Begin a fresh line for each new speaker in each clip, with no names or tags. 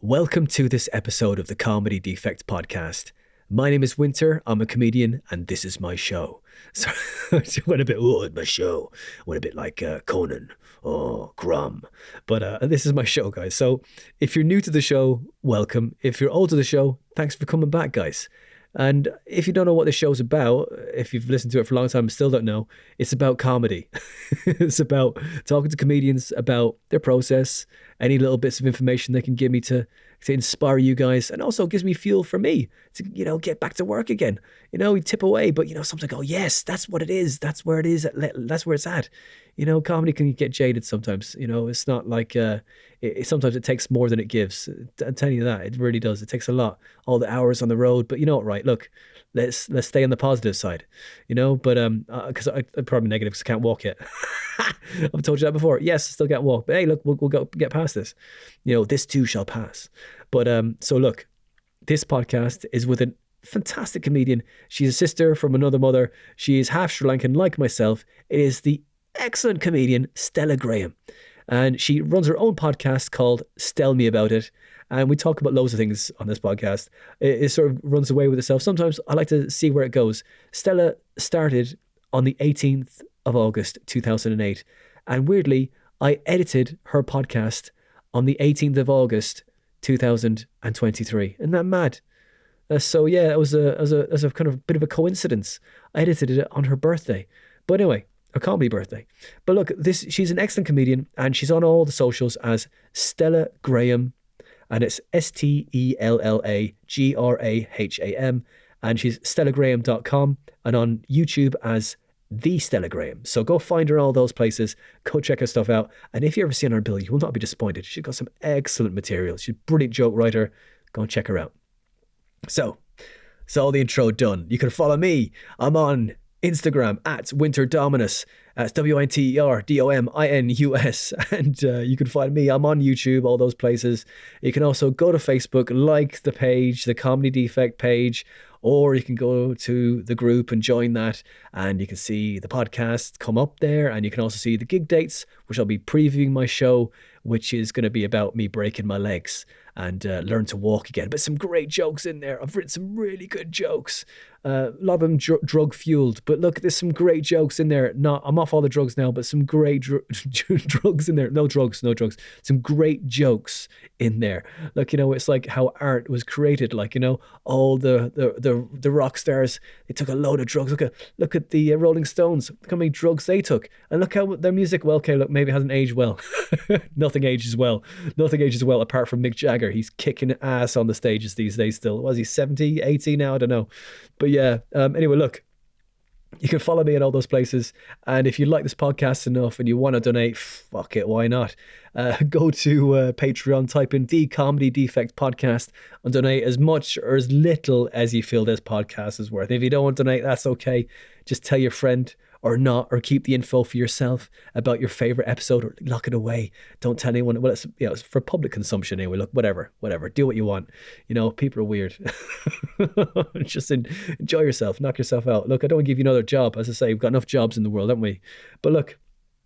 Welcome to this episode of the Comedy Defect podcast. My name is Winter, I'm a comedian, and this is my show. So it went a bit, my show. Went a bit like Conan or Grum. But this is my show, guys. So if you're new to the show, welcome. If you're old to the show, thanks for coming back, guys. And if you don't know what this show's about, if you've listened to it for a long time and still don't know, it's about comedy. It's about talking to comedians about their process, any little bits of information they can give me to inspire you guys, and also gives me fuel for me to, get back to work again. We tip away, but, sometimes I go, yes, that's what it is. That's where it is. That's where it's at. Comedy can get jaded sometimes. It's not like, sometimes it takes more than it gives. I'm telling you that, it really does. It takes a lot, all the hours on the road, but you know what, right? Look, let's stay on the positive side, but, cause I'm probably negative because I can't walk yet. I've told you that before. Yes, I still can't walk, but hey, look, we'll get past this. This too shall pass. But, so look, this podcast is with a fantastic comedian. She's a sister from another mother. She is half Sri Lankan like myself. It is the excellent comedian Stella Graham. And she runs her own podcast called Tell Me About It. And we talk about loads of things on this podcast. It sort of runs away with itself. Sometimes I like to see where it goes. Stella started on the 18th of August, 2008. And weirdly, I edited her podcast on the 18th of August, 2023. Isn't that mad? So yeah, it was a kind of bit of a coincidence. I edited it on her birthday. But anyway, a comedy birthday. But look, she's an excellent comedian, and she's on all the socials as Stella Graham, and it's StellaGraham, and she's stellagraham.com, and on YouTube as The Stella Graham. So go find her in all those places, go check her stuff out, and if you ever see her on bill, you will not be disappointed. She's got some excellent material. She's a brilliant joke writer. Go and check her out. So all the intro done. You can follow me. I'm on Instagram at Winter Dominus. That's WinterDominus. And you can find me. I'm on YouTube, all those places. You can also go to Facebook, like the page, the Comedy Defect page, or you can go to the group and join that, and you can see the podcast come up there, and you can also see the gig dates, which I'll be previewing my show, which is going to be about me breaking my legs and learn to walk again. But some great jokes in there. I've written some really good jokes. A lot of them drug fueled, but look, there's some great jokes in there. I'm off all the drugs now, but some great drugs in there. No drugs. Some great jokes in there. Look, it's like how art was created. Like, all the rock stars, they took a load of drugs. Look at the Rolling Stones. Look how many drugs they took, and look how their music. Well, okay, look, maybe it hasn't aged well. Nothing ages well apart from Mick Jagger. He's kicking ass on the stages these days still. Was he 70, 80 now? I don't know. But yeah, anyway, look, you can follow me in all those places. And if you like this podcast enough and you want to donate, fuck it, why not? Go to Patreon, type in The Comedy Defect Podcast, and donate as much or as little as you feel this podcast is worth. If you don't want to donate, that's okay. Just tell your friend or not, or keep the info for yourself about your favorite episode, or lock it away. Don't tell anyone. Well, it's for public consumption anyway. Look, whatever, do what you want. People are weird. Just enjoy yourself, knock yourself out. Look, I don't want to give you another job. As I say, we've got enough jobs in the world, haven't we? But look,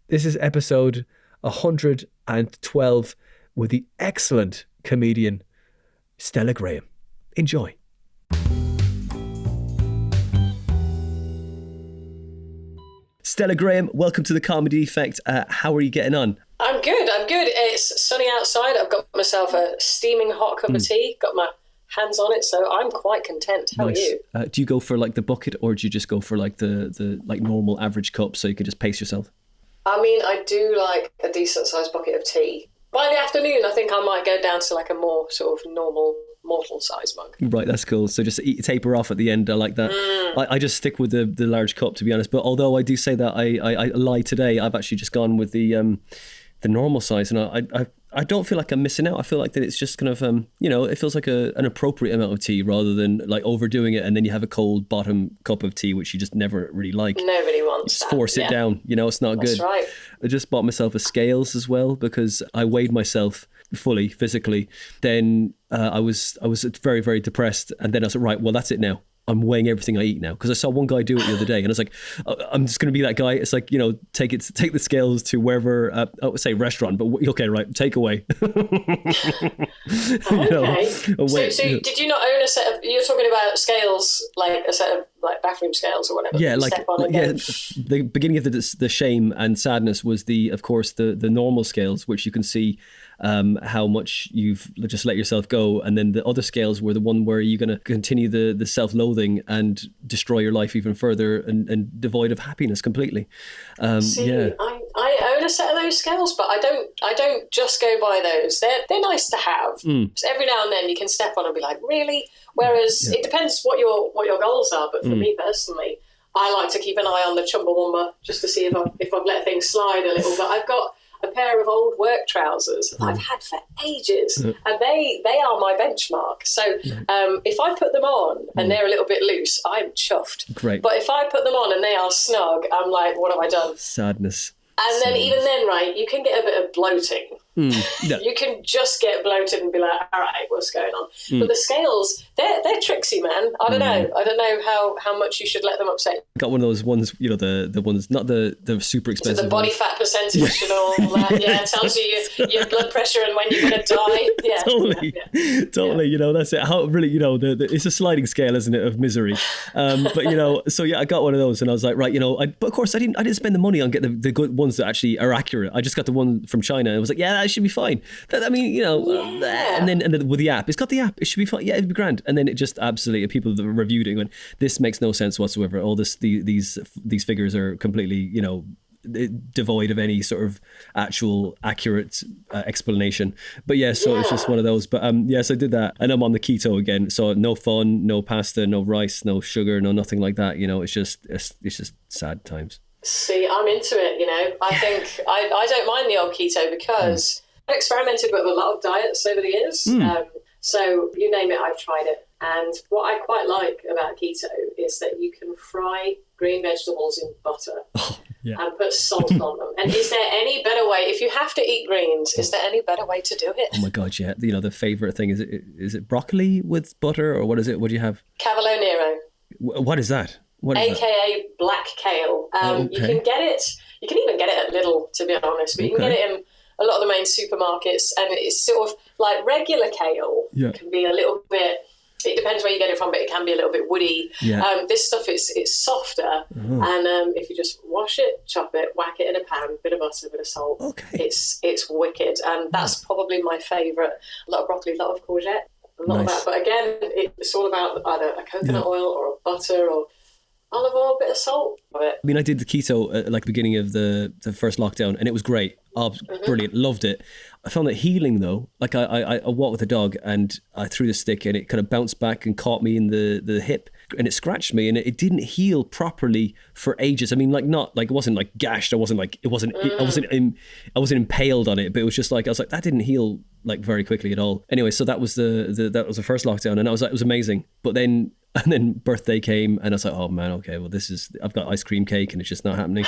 this is episode 112 with the excellent comedian Stella Graham. Enjoy. Stella Graham, welcome to the Comedy Defect. How are you getting on?
I'm good. It's sunny outside. I've got myself a steaming hot cup of tea, got my hands on it, so I'm quite content. How
nice.
Are you?
Do you go for like the bucket, or do you just go for like the like normal average cup so you can just pace yourself?
I mean, I do like a decent sized bucket of tea. By the afternoon, I think I might go down to like a more sort of normal mortal size mug. Right,
that's cool. So just taper off at the end. I like that. I just stick with the large cup, to be honest. But although I do say that I lie today, I've actually just gone with the normal size, and I don't feel like I'm missing out. I feel like that it's just kind of it feels like an appropriate amount of tea rather than like overdoing it, and then you have a cold bottom cup of tea which you just never really like.
Nobody wants
just
that.
Force it down. It's not good.
That's right.
I just bought myself a scales as well because I weighed myself physically. Then I was very, very depressed, and then I was like, right, well, that's it now.
I'm weighing everything I eat now, because I saw one guy do it the other day, and I was like, I'm just going to be that guy. It's like, take the scales to wherever, say restaurant, but okay, right, take away.
Okay. So did you not own a set of? You're talking about scales, like a set of like bathroom scales or whatever.
Yeah, the beginning of the shame and sadness was of course the normal scales, which you can see how much you've just let yourself go, and then the other scales were the one where you're going to continue the self-loathing and destroy your life even further and devoid of happiness completely.
I own a set of those scales, but I don't just go by those. They're nice to have. So every now and then you can step on and be like, really? Whereas it depends what your goals are. But for me personally, I like to keep an eye on the Chumbawamba just to see if I've let things slide a little. But I've got a pair of old work trousers that I've had for ages, and they are my benchmark. So if I put them on and they're a little bit loose, I'm chuffed.
Great.
But if I put them on and they are snug, I'm like, what have I done?
Sadness.
And then even then, right, you can get a bit of bloating.
Yeah.
You can just get bloated and be like, all right, what's going on? But the scales, they're tricksy, man. I don't know. I don't know how much you should let them upset.
Got one of those ones, the ones, not the super expensive.
So the body fat percentage and all that. Yeah, it tells you your blood pressure and when you're going to die. Yeah,
totally.
Yeah.
That's it. How really, it's a sliding scale, isn't it, of misery? But so yeah, I got one of those, and I was like, right, but of course I didn't spend the money on getting the good ones that actually are accurate. I just got the one from China, and I was like, yeah, that should be fine. And then with the app, it's got the app. It should be fine. Yeah, it'd be grand. And then it just absolutely, people that reviewed it went, this makes no sense whatsoever. All these figures are completely, devoid of any sort of actual accurate explanation. But it's just one of those. But yes, I did that, and I'm on the keto again. So no fun, no pasta, no rice, no sugar, no nothing like that. It's just sad times.
See, I'm into it. I think I don't mind the old keto because I've experimented with a lot of diets over the years. So you name it, I've tried it. And what I quite like about keto is that you can fry green vegetables in butter and put salt on them. And is there any better way, if you have to eat greens, is there any better way to do it?
Oh my God, yeah. The favourite thing, is it broccoli with butter, or what is it? What do you have?
Cavolo Nero.
What is that?
AKA black kale. You can get it, you can even get it at Lidl, to be honest, but you can get it in a lot of the main supermarkets, and it's sort of like regular kale. Can be a little bit, it depends where you get it from, but it can be a little bit woody. This stuff it's softer, and if you just wash it, chop it, whack it in a pan, bit of butter, bit of salt, it's wicked, and that's probably my favourite. A lot of broccoli, a lot of courgette, a lot of that, but again, it's all about either a coconut oil or a butter or olive oil, bit of salt of it.
I mean, I did the keto at the beginning of the first lockdown, and it was great. Oh, brilliant. Loved it. I found it healing though. Like I walked with a dog, and I threw the stick, and it kind of bounced back and caught me in the hip, and it scratched me, and it didn't heal properly for ages. I mean, it wasn't like gashed. I wasn't impaled on it, but it was just like, I was like, that didn't heal like very quickly at all. Anyway, so that was that was the first lockdown, and I was like, it was amazing. But then birthday came, and I was like, oh man, okay, well I've got ice cream cake, and it's just not happening.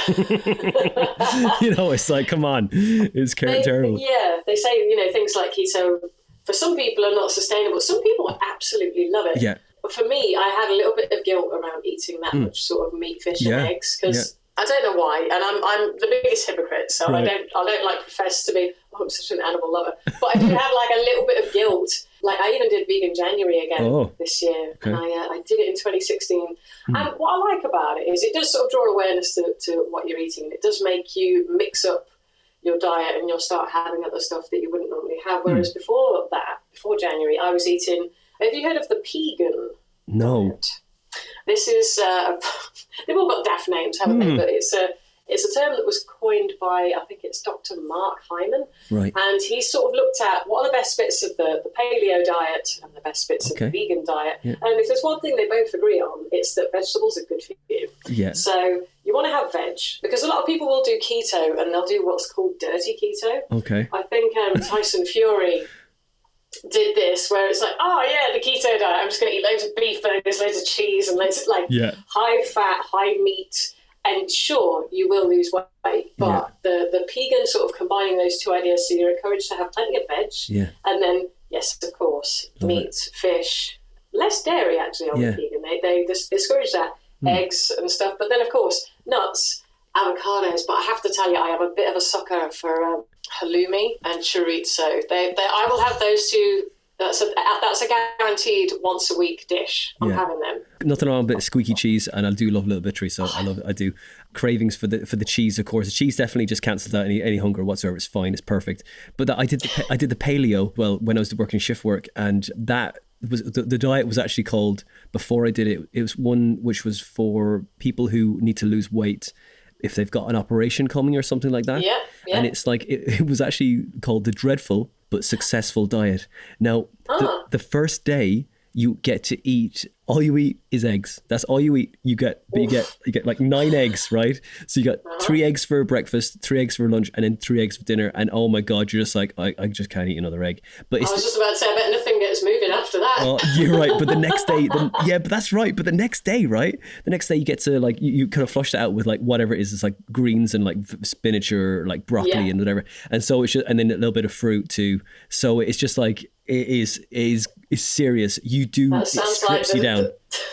It's like, come on, it's terrible.
Yeah, they say, things like keto for some people are not sustainable. Some people absolutely love it. Yeah. But for me, I had a little bit of guilt around eating that much sort of meat, fish, and eggs, because I don't know why, and I'm the biggest hypocrite. So right. I don't like profess to be. I'm such an animal lover, but I do have like a little bit of guilt. Like I even did vegan January again this year, and I did it in 2016. And what I like about it is it does sort of draw awareness to what you're eating. It does make you mix up your diet, and you'll start having other stuff that you wouldn't normally have. Whereas before January, I was eating. Have you heard of the Pegan?
No.
Diet? This is they've all got daft names, haven't they? But it's a term that was coined by, I think it's Dr. Mark Hyman.
Right.
And he sort of looked at what are the best bits of the paleo diet and the best bits of the vegan diet. Yeah. And if there's one thing they both agree on, it's that vegetables are good for you.
Yeah.
So you want to have veg, because a lot of people will do keto and they'll do what's called dirty keto.
Okay.
I think Tyson Fury did this, where it's like, the keto diet, I'm just going to eat loads of beef burgers, loads of cheese, and loads of high fat, high meat. And sure, you will lose weight, but the Pegan sort of combining those two ideas, so you're encouraged to have plenty of veg, and then, yes, of course, meat, fish, less dairy actually on the Pegan. They discourage that, eggs and stuff. But then, of course, nuts, avocados. But I have to tell you, I am a bit of a sucker for halloumi and chorizo. I will have those two. That's a guaranteed once a week dish. I'm having them.
Nothing wrong with a bit of squeaky cheese, and I do love a little bit of chorizo. I love it. I do. Cravings for the cheese, of course. The cheese definitely just cancels out any hunger whatsoever. It's fine. It's perfect. But I did the paleo when I was working shift work, and that was the diet was actually called, before I did it. It was one which was for people who need to lose weight if they've got an operation coming or something like that.
Yeah.
And it's like it was actually called the Dreadful but Successful Diet. Now, the first day you get to eat, all you eat is eggs. That's all you eat. You get like 9 eggs, right? So you got 3 eggs for breakfast, 3 eggs for lunch, and then 3 eggs for dinner. And oh my God, you're just like, I just can't eat another egg. But
I was just about to say, I bet nothing gets moving after that.
Oh, you're right. But the next day, but that's right. But the next day, right? The next day you get to like, you kind of flush that out with like whatever it is. It's like greens and like spinach or like broccoli and whatever. And so it's just, and then a little bit of fruit too. So it's just like, it is serious. You do, it strips you down.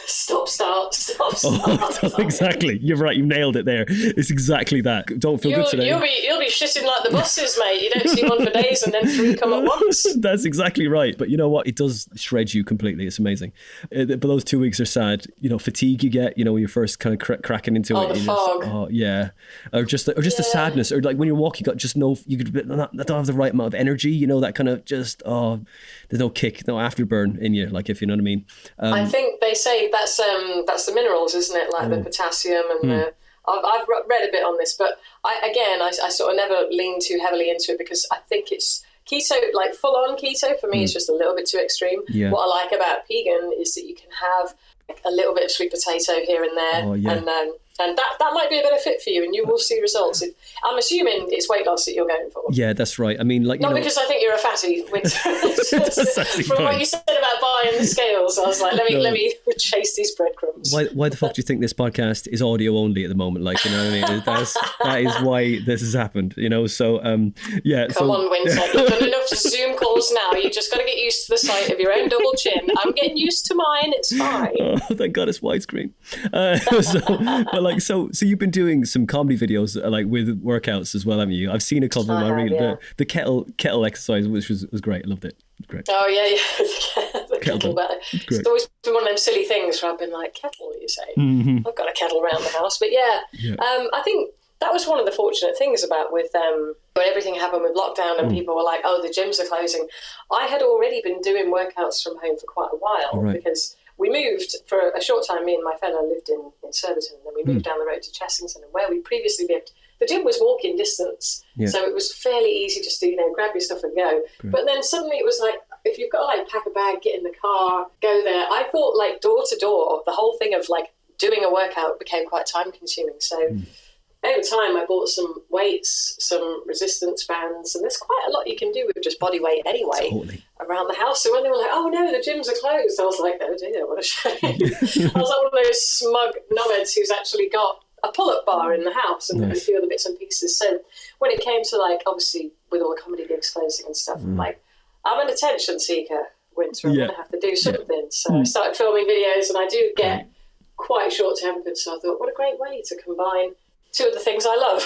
Stop, start.
Oh, exactly. You're right. You nailed it there. It's exactly that. Don't feel good today.
You'll be shitting like the buses, mate. You don't see one for days and then 3 come at once.
That's exactly right. But you know what? It does shred you completely. It's amazing. But those 2 weeks are sad. You know, fatigue you get, you know, when you're first kind of cracking into it.
The fog.
Or just the sadness. Or like when you're walking, you got just don't have the right amount of energy. You know, that kind of just, there's no kick, no afterburn in you, like, if you know what I mean.
I think they say that's the minerals, isn't it? Like the potassium and I've read a bit on this, but I sort of never lean too heavily into it because I think it's keto, like full on keto for me is just a little bit too extreme. Yeah. What I like about vegan is that you can have like a little bit of sweet potato here and there, and that might be a better fit for you, and you will see results. I'm assuming it's weight loss that you're going for.
Yeah, that's right. I mean, like,
not because I think you're a fatty, Winter. From what you said about buying the scales, I was like, let me chase these breadcrumbs.
Why the fuck do you think this podcast is audio only at the moment? Like, you know what I mean? That is why this has happened. You know, so yeah.
Come on, Winter. You've done enough Zoom calls now. You just got to get used to the sight of your own double chin. I'm getting used to mine. It's fine.
Oh, thank God it's widescreen. But like, so you've been doing some comedy videos like with workouts as well, haven't you? I've seen a couple of them. The kettle exercise, which was great. I loved it. Great.
Oh yeah. The kettlebell. It's always been one of them silly things where I've been like, kettle, you say? Mm-hmm. I've got a kettle around the house, but yeah. I think that was one of the fortunate things about with when everything happened with lockdown and people were like, oh, the gyms are closing. I had already been doing workouts from home for quite a while because we moved for a short time. Me and my fellow lived in Surbiton, and then we moved down the road to Chessington, and where we previously lived, the gym was walking distance, so it was fairly easy just to grab your stuff and go. Great. But then suddenly it was like, if you've got to like pack a bag, get in the car, go there. I thought like door to door, the whole thing of like doing a workout became quite time consuming. So over time, I bought some weights, some resistance bands, and there's quite a lot you can do with just body weight anyway around the house. So when they were like, oh no, the gyms are closed, I was like, oh dear, what a shame. I was like one of those smug knobheads who's actually got a pull-up bar in the house and a few other bits and pieces. So when it came to like, obviously with all the comedy gigs closing and stuff, I'm like, I'm an attention seeker, Winter. I'm going to have to do something. So I started filming videos, and I do get quite short-tempered. So I thought, what a great way to combine two of the things I love,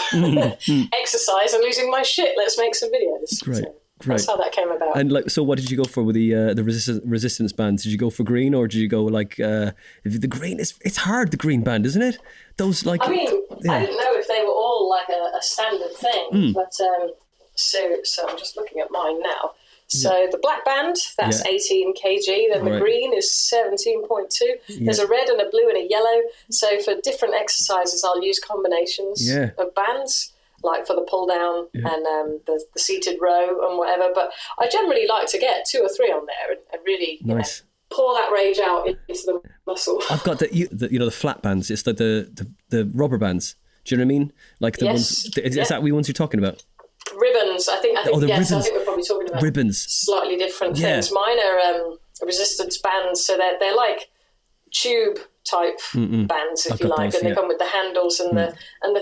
exercise and losing my shit. Let's make some videos.
Great.
So that's how that came about.
And like, so what did you go for with the resistance bands? Did you go for green, or did you go like the green? It's hard, the green band, isn't it? Those like. I
mean, I didn't know if they were all like a standard thing, but so I'm just looking at mine now. So the black band, that's 18 kg. Then the green is 17.2. There's a red and a blue and a yellow. So for different exercises, I'll use combinations of bands, like for the pull down and the seated row and whatever. But I generally like to get 2 or 3 on there and really pour that rage out into the muscle.
I've got the flat bands. It's like the rubber bands. Do you know what I mean? Like the ones. Is that the ones you're talking about?
Ribbons, I think
ribbons.
I think we're probably talking about
ribbons.
Slightly different things. Mine are resistance bands, so they're like tube type bands, if you like, and they come with the handles and the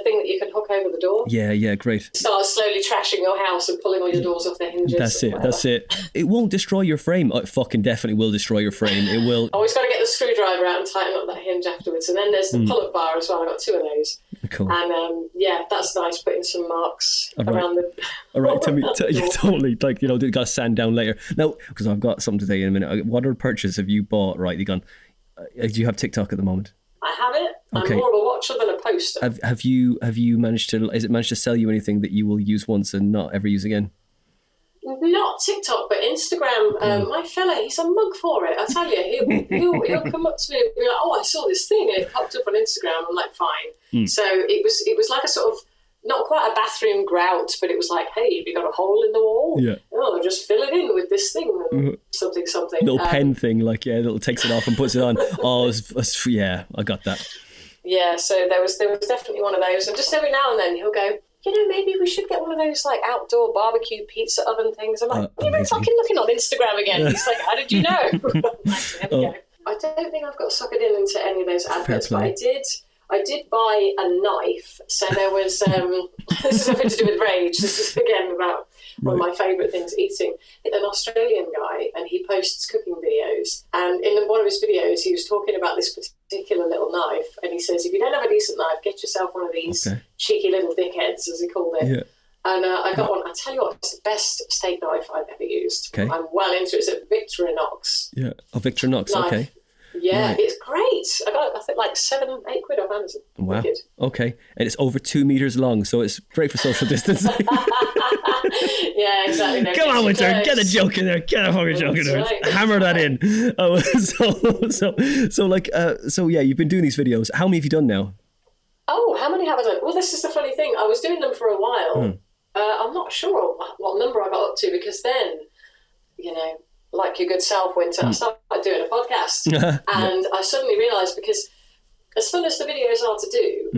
thing that you can hook over the door.
Yeah, great.
Start slowly trashing your house and pulling all your doors off their hinges.
That's it. It won't destroy your frame. Oh, it fucking definitely will destroy your frame. It will.
Always got to get the screwdriver out and tighten up that hinge afterwards. And then there's the pull-up bar as well. I got 2 of those.
Cool.
And that's nice, putting some marks around the...
All right, tell me, totally, like, you got to sand down later. Now, because I've got something to say in a minute. What other purchase have you bought, right? Do you have TikTok at the moment?
I have it.
Okay.
I'm more of a watcher than a poster.
Have you managed to sell you anything that you will use once and not ever use again?
Not TikTok, but Instagram. My fella, he's a mug for it. I tell you, he'll come up to me and be like, "Oh, I saw this thing and it popped up on Instagram." I'm like, "Fine." So it was like a sort of, not quite a bathroom grout, but it was like, "Hey, have you got a hole in the wall?
Yeah.
Oh, just fill it in with this thing and something."
Little pen thing, like little takes it off and puts it on. Oh, I got that.
Yeah, so there was definitely one of those, and just every now and then he'll go, maybe we should get one of those like outdoor barbecue pizza oven things. I'm like, you've been fucking looking on Instagram again. He's like, how did you know? There we go. I don't think I've got suckered into any of those adverts, but I did buy a knife. So there was, this is nothing to do with rage. This is again about one of my favourite things, eating. An Australian guy, and he posts cooking videos. And in one of his videos, he was talking about this particular little knife. And he says, if you don't have a decent knife, get yourself one of these cheeky little dickheads, as he called it. Yeah. And I got one. I tell you what, it's the best steak knife I've ever used. Okay. I'm well into it. It's a Victorinox.
Yeah, a Victorinox, knife. Okay.
Yeah, right. It's great. I got, I think, like 7-8 quid off Amazon.
Wow. Wicked. Okay. And it's over 2 meters long, so it's great for social distancing.
Yeah, exactly. No,
come on, Winter, get a joke in there. Get a fucking joke in there. Right. Hammer that in. So you've been doing these videos. How many have you done now?
Oh, how many have I done? Well, this is the funny thing. I was doing them for a while. I'm not sure what number I got up to, because then, like your good self, Winter, I started doing a podcast. And I suddenly realised, because as fun as the videos are to do,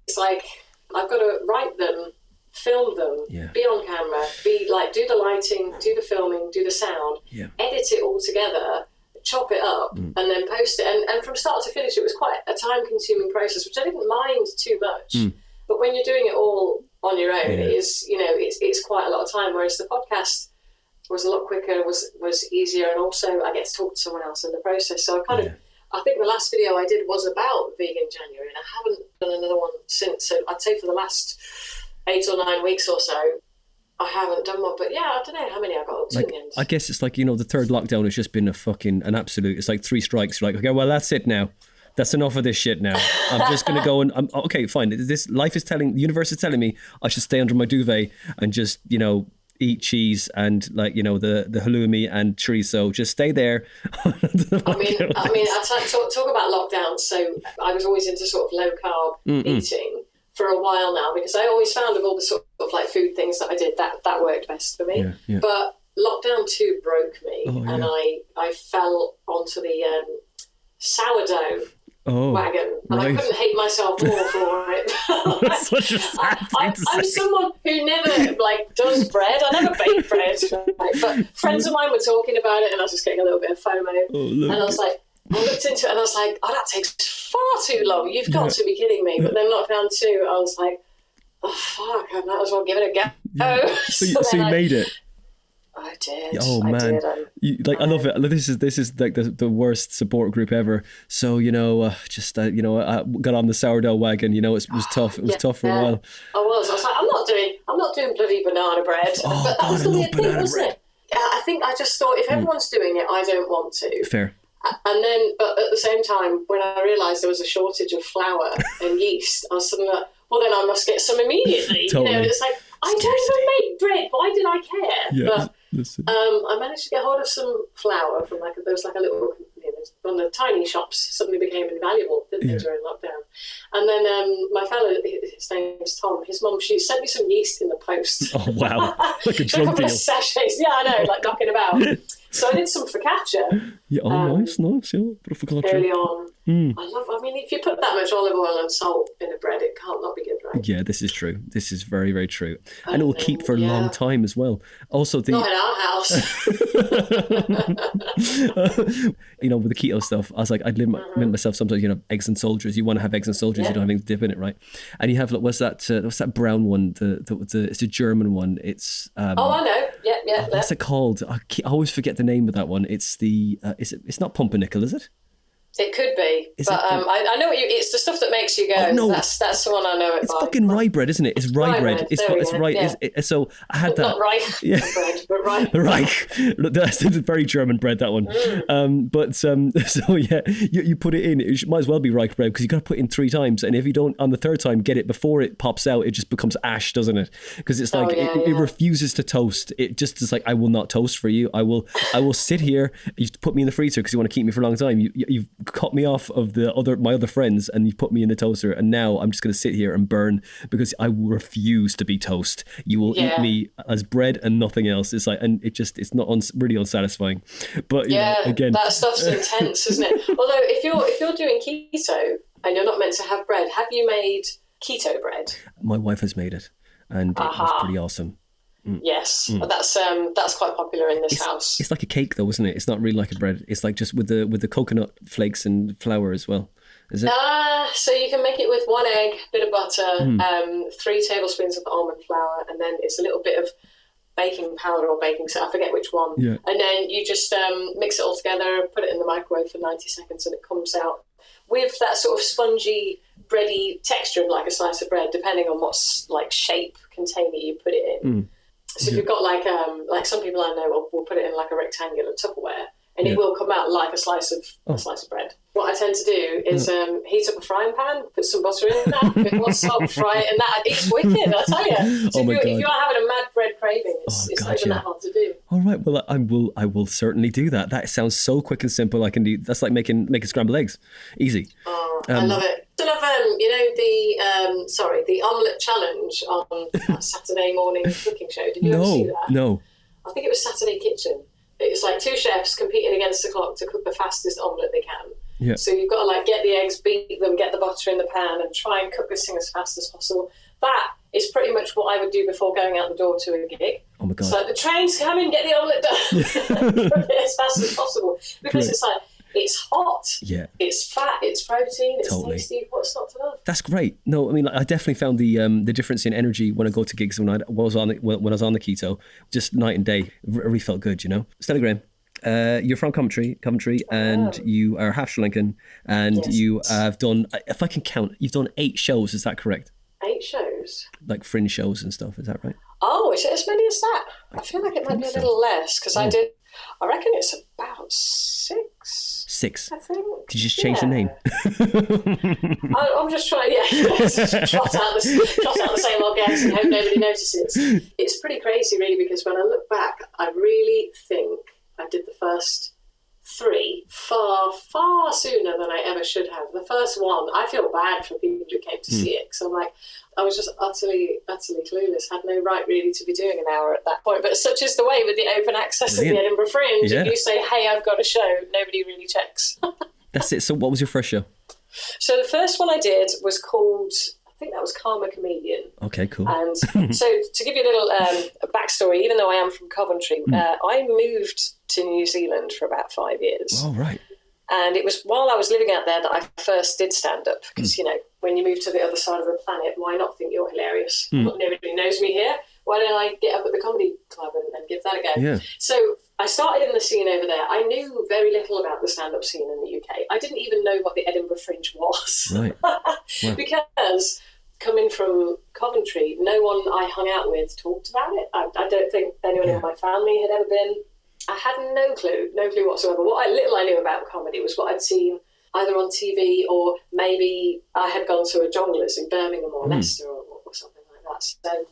it's like I've got to write them, film them, be on camera, do the lighting, do the filming, do the sound, edit it all together, chop it up, and then post it. And from start to finish, it was quite a time-consuming process, which I didn't mind too much. But when you're doing it all on your own, it is, it's quite a lot of time, whereas the podcast was a lot quicker, was easier, and also I get to talk to someone else in the process. So I think the last video I did was about Vegan January, and I haven't done another one since. So I'd say for the last 8 or 9 weeks or so, I haven't done one. But yeah, I don't know how many I got up to in the end.
I guess it's like, the third lockdown has just been an absolute, it's like 3 strikes. You're like, okay, well, that's it now. That's enough of this shit now. I'm just going to go and, okay, fine. The universe is telling me I should stay under my duvet and just, eat cheese and the halloumi and chorizo. Just stay there.
I talk about lockdown. So I was always into sort of low carb eating for a while now, because I always found of all the sort of like food things that I did, that worked best for me. Yeah. But lockdown 2 broke me, and I fell onto the sourdough wagon, and I couldn't hate myself more for it.
That's such a sad thing to say.
I'm someone who never does bread. I never bake bread, but friends of mine were talking about it, and I was just getting a little bit of FOMO. And I was like, I looked into it, and I was like, oh, that takes far too long. You've got to be kidding me. But then lockdown 2, I was like, oh fuck, I might as well give it a go.
Yeah. So you made it.
I did.
Oh man, I love it. This is like the worst support group ever. So I got on the sourdough wagon. It was tough. It was tough for a while.
I was like, I'm not doing bloody banana bread. But that was the weird thing, wasn't it? I think I just thought, if everyone's doing it, I don't want to.
Fair.
And then, but at the same time, when I realised there was a shortage of flour and yeast, I was suddenly like, well, then I must get some immediately.
Totally.
It's like, I don't even make bread. Why did I care?
Yeah.
But I managed to get hold of some flour from there was a little, one of the tiny shops suddenly became invaluable, didn't they, during lockdown? And then my fellow, his name's Tom, his mum, she sent me some yeast in the post.
Oh, wow. Like a drug deal.
Sachets. Yeah, I know, like knocking about. So I did some focaccia.
Yeah, nice, yeah. Bit of focaccia.
Early on. If you put that much olive oil and salt in a bread, it can't not be good, right?
Yeah, this is true. This is very, very true. And it will keep for a long time as well. Also,
not in our house.
With the keto stuff, I was like, I'd limit myself sometimes, eggs and soldiers. You want to have eggs and soldiers, you don't have anything to dip in it, right? And you have, what's that brown one? It's a German one. It's
I know. Yeah.
What's it called? I always forget the name of that one. It's the it's not pumpernickel, is it?
It could be, but I know what it's the stuff that makes you go. Oh, no. That's the one I know it
it's
by.
Fucking rye bread, isn't it? It's rye bread. It's right.
Yeah.
So I had that.
Not rye bread, but rye.
Rye. That's a very German bread, that one. So yeah, you put it in. It might as well be rye bread because you got to put it in 3 times, and if you don't on the 3rd time get it before it pops out, it just becomes ash, doesn't it? Because it's like it refuses to toast. It just is like, I will not toast for you. I will sit here. You put me in the freezer because you want to keep me for a long time. You've cut me off of my other friends, and you put me in the toaster, and now I'm just going to sit here and burn because I refuse to be toast. You will eat me as bread and nothing else. It's like, and it's not really unsatisfying. But you know, again,
that stuff's intense, isn't it? Although if you're doing keto and you're not meant to have bread, have you made keto bread?
My wife has made it, and it was pretty awesome.
Yes, that's quite popular in this house.
It's like a cake, though, isn't it? It's not really like a bread. It's like just with the coconut flakes and flour as well. Is it?
So you can make it with 1 egg, bit of butter, 3 tablespoons of almond flour, and then it's a little bit of baking powder or baking soda. I forget which one. Yeah. And then you just mix it all together, put it in the microwave for 90 seconds, and it comes out with that sort of spongy, bready texture of like a slice of bread, depending on what like shape container you put it in. So if you've got like some people I know will put it in like a rectangular Tupperware, and it will come out like a slice of bread. What I tend to do is heat up a frying pan, put some butter in that, a bit more salt, fry it, and that it's wicked, I tell you. So if you are having a mad bread craving, it's not even that hard to do.
All right, well I will certainly do that. That sounds so quick and simple. I can do. That's like making scrambled eggs, easy.
I love it. Sort of, the omelette challenge on that Saturday morning cooking show. Did you ever see that?
No.
I think it was Saturday Kitchen. It's like 2 chefs competing against the clock to cook the fastest omelette they can. Yeah. So you've got to like get the eggs, beat them, get the butter in the pan, and try and cook this thing as fast as possible. That is pretty much what I would do before going out the door to a gig.
Oh my God.
So the train's coming, get the omelette done. Cook it as fast as possible. Because it's like, it's hot, it's fat, it's protein, it's tasty. What's not to love?
That's great. No, I mean, I definitely found the difference in energy when I go to gigs when I was on the keto, just night and day. It really felt good, you know. Stella Graham, you're from Coventry, and you are half Sri Lankan, and you have done, if I can count, you've done 8 shows. Is that correct?
8 shows,
like fringe shows and stuff. Is that right?
Oh, is it as many as that? I feel like it might be a little less because I reckon it's about 6.
6.
I think.
Did you just change the name?
I'm just trying, trot out the same old gags and hope nobody notices. It's pretty crazy, really, because when I look back, I really think I did the first 3 far, far sooner than I ever should have. The first one, I feel bad for people who came to see it, because I'm like, I was just utterly clueless, had no right really to be doing an hour at that point. But such is the way with the open access of the Edinburgh Fringe. If you say, hey, I've got a show, nobody really checks. That's it.
So what was your first show?
So the first one I did was called, I think that was Karma Comedian.
Okay, cool.
And so to give you a little backstory, even though I am from Coventry, I moved to New Zealand for about 5 years.
Oh, right.
And it was while I was living out there that I first did stand-up, because, you know, when you move to the other side of the planet, why not think you're hilarious? Nobody knows me here. Why don't I get up at the comedy club and give that a go? Yeah. So I started in the scene over there. I knew very little about the stand-up scene in the UK. I didn't even know what the Edinburgh Fringe was. Right. Wow. Because coming from Coventry, no one I hung out with talked about it. I don't think anyone in my family had ever been. I had no clue whatsoever. What little I knew about comedy was what I'd seen either on TV, or maybe I had gone to a Jongleurs in Birmingham or Leicester or something like that. So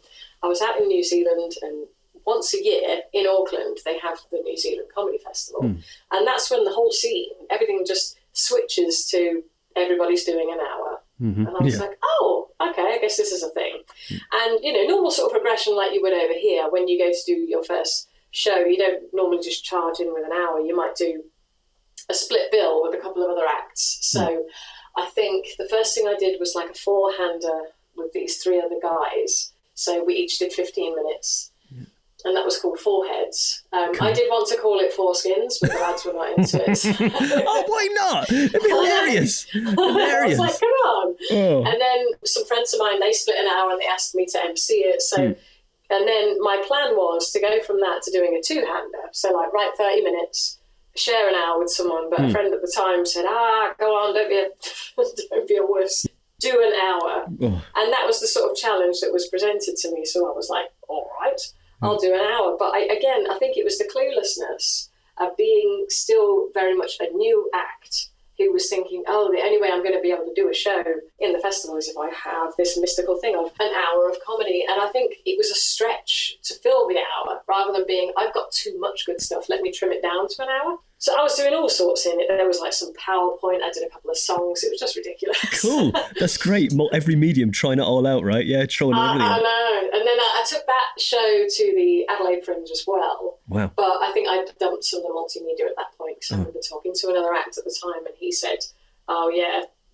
I was out in New Zealand, and once a year in Auckland, they have the New Zealand Comedy Festival. And that's when the whole scene, everything just switches to everybody's doing an hour. And I was like, oh, okay, I guess this is a thing. And, you know, normal sort of progression like you would over here, when you go to do your first show, you don't normally just charge in with an hour. You might do a split bill with a couple of other acts. So I think the first thing I did was like a 4-hander with these 3 other guys. So we each did 15 minutes. And that was called Foreheads. I did want to call it Foreskins, but the lads were not into it.
Oh, why not? It'd be hilarious.
I was like, come on. And then some friends of mine, they split an hour and they asked me to MC it. So, and then my plan was to go from that to doing a 2-hander. So like, write 30 minutes, share an hour with someone, but a friend at the time said, go on, don't be a wuss. Do an hour. Oh. And that was the sort of challenge that was presented to me. So I was like, all right, I'll do an hour. But I think it was the cluelessness of being still very much a new act, who was thinking, the only way I'm going to be able to do a show in the festival is if I have this mystical thing of an hour of comedy. And I think it was a stretch to fill the hour, rather than being, I've got too much good stuff, let me trim it down to an hour. So I was doing all sorts in it. There was like some PowerPoint, I did a couple of songs. It was just ridiculous.
Cool. That's great. Every medium trying it all out, right? Yeah, throwing everything out.
I know. And then I took that show to the Adelaide Fringe as well.
Wow.
But I think I dumped some of the multimedia at that point, because I remember talking to another act at the time, and he said,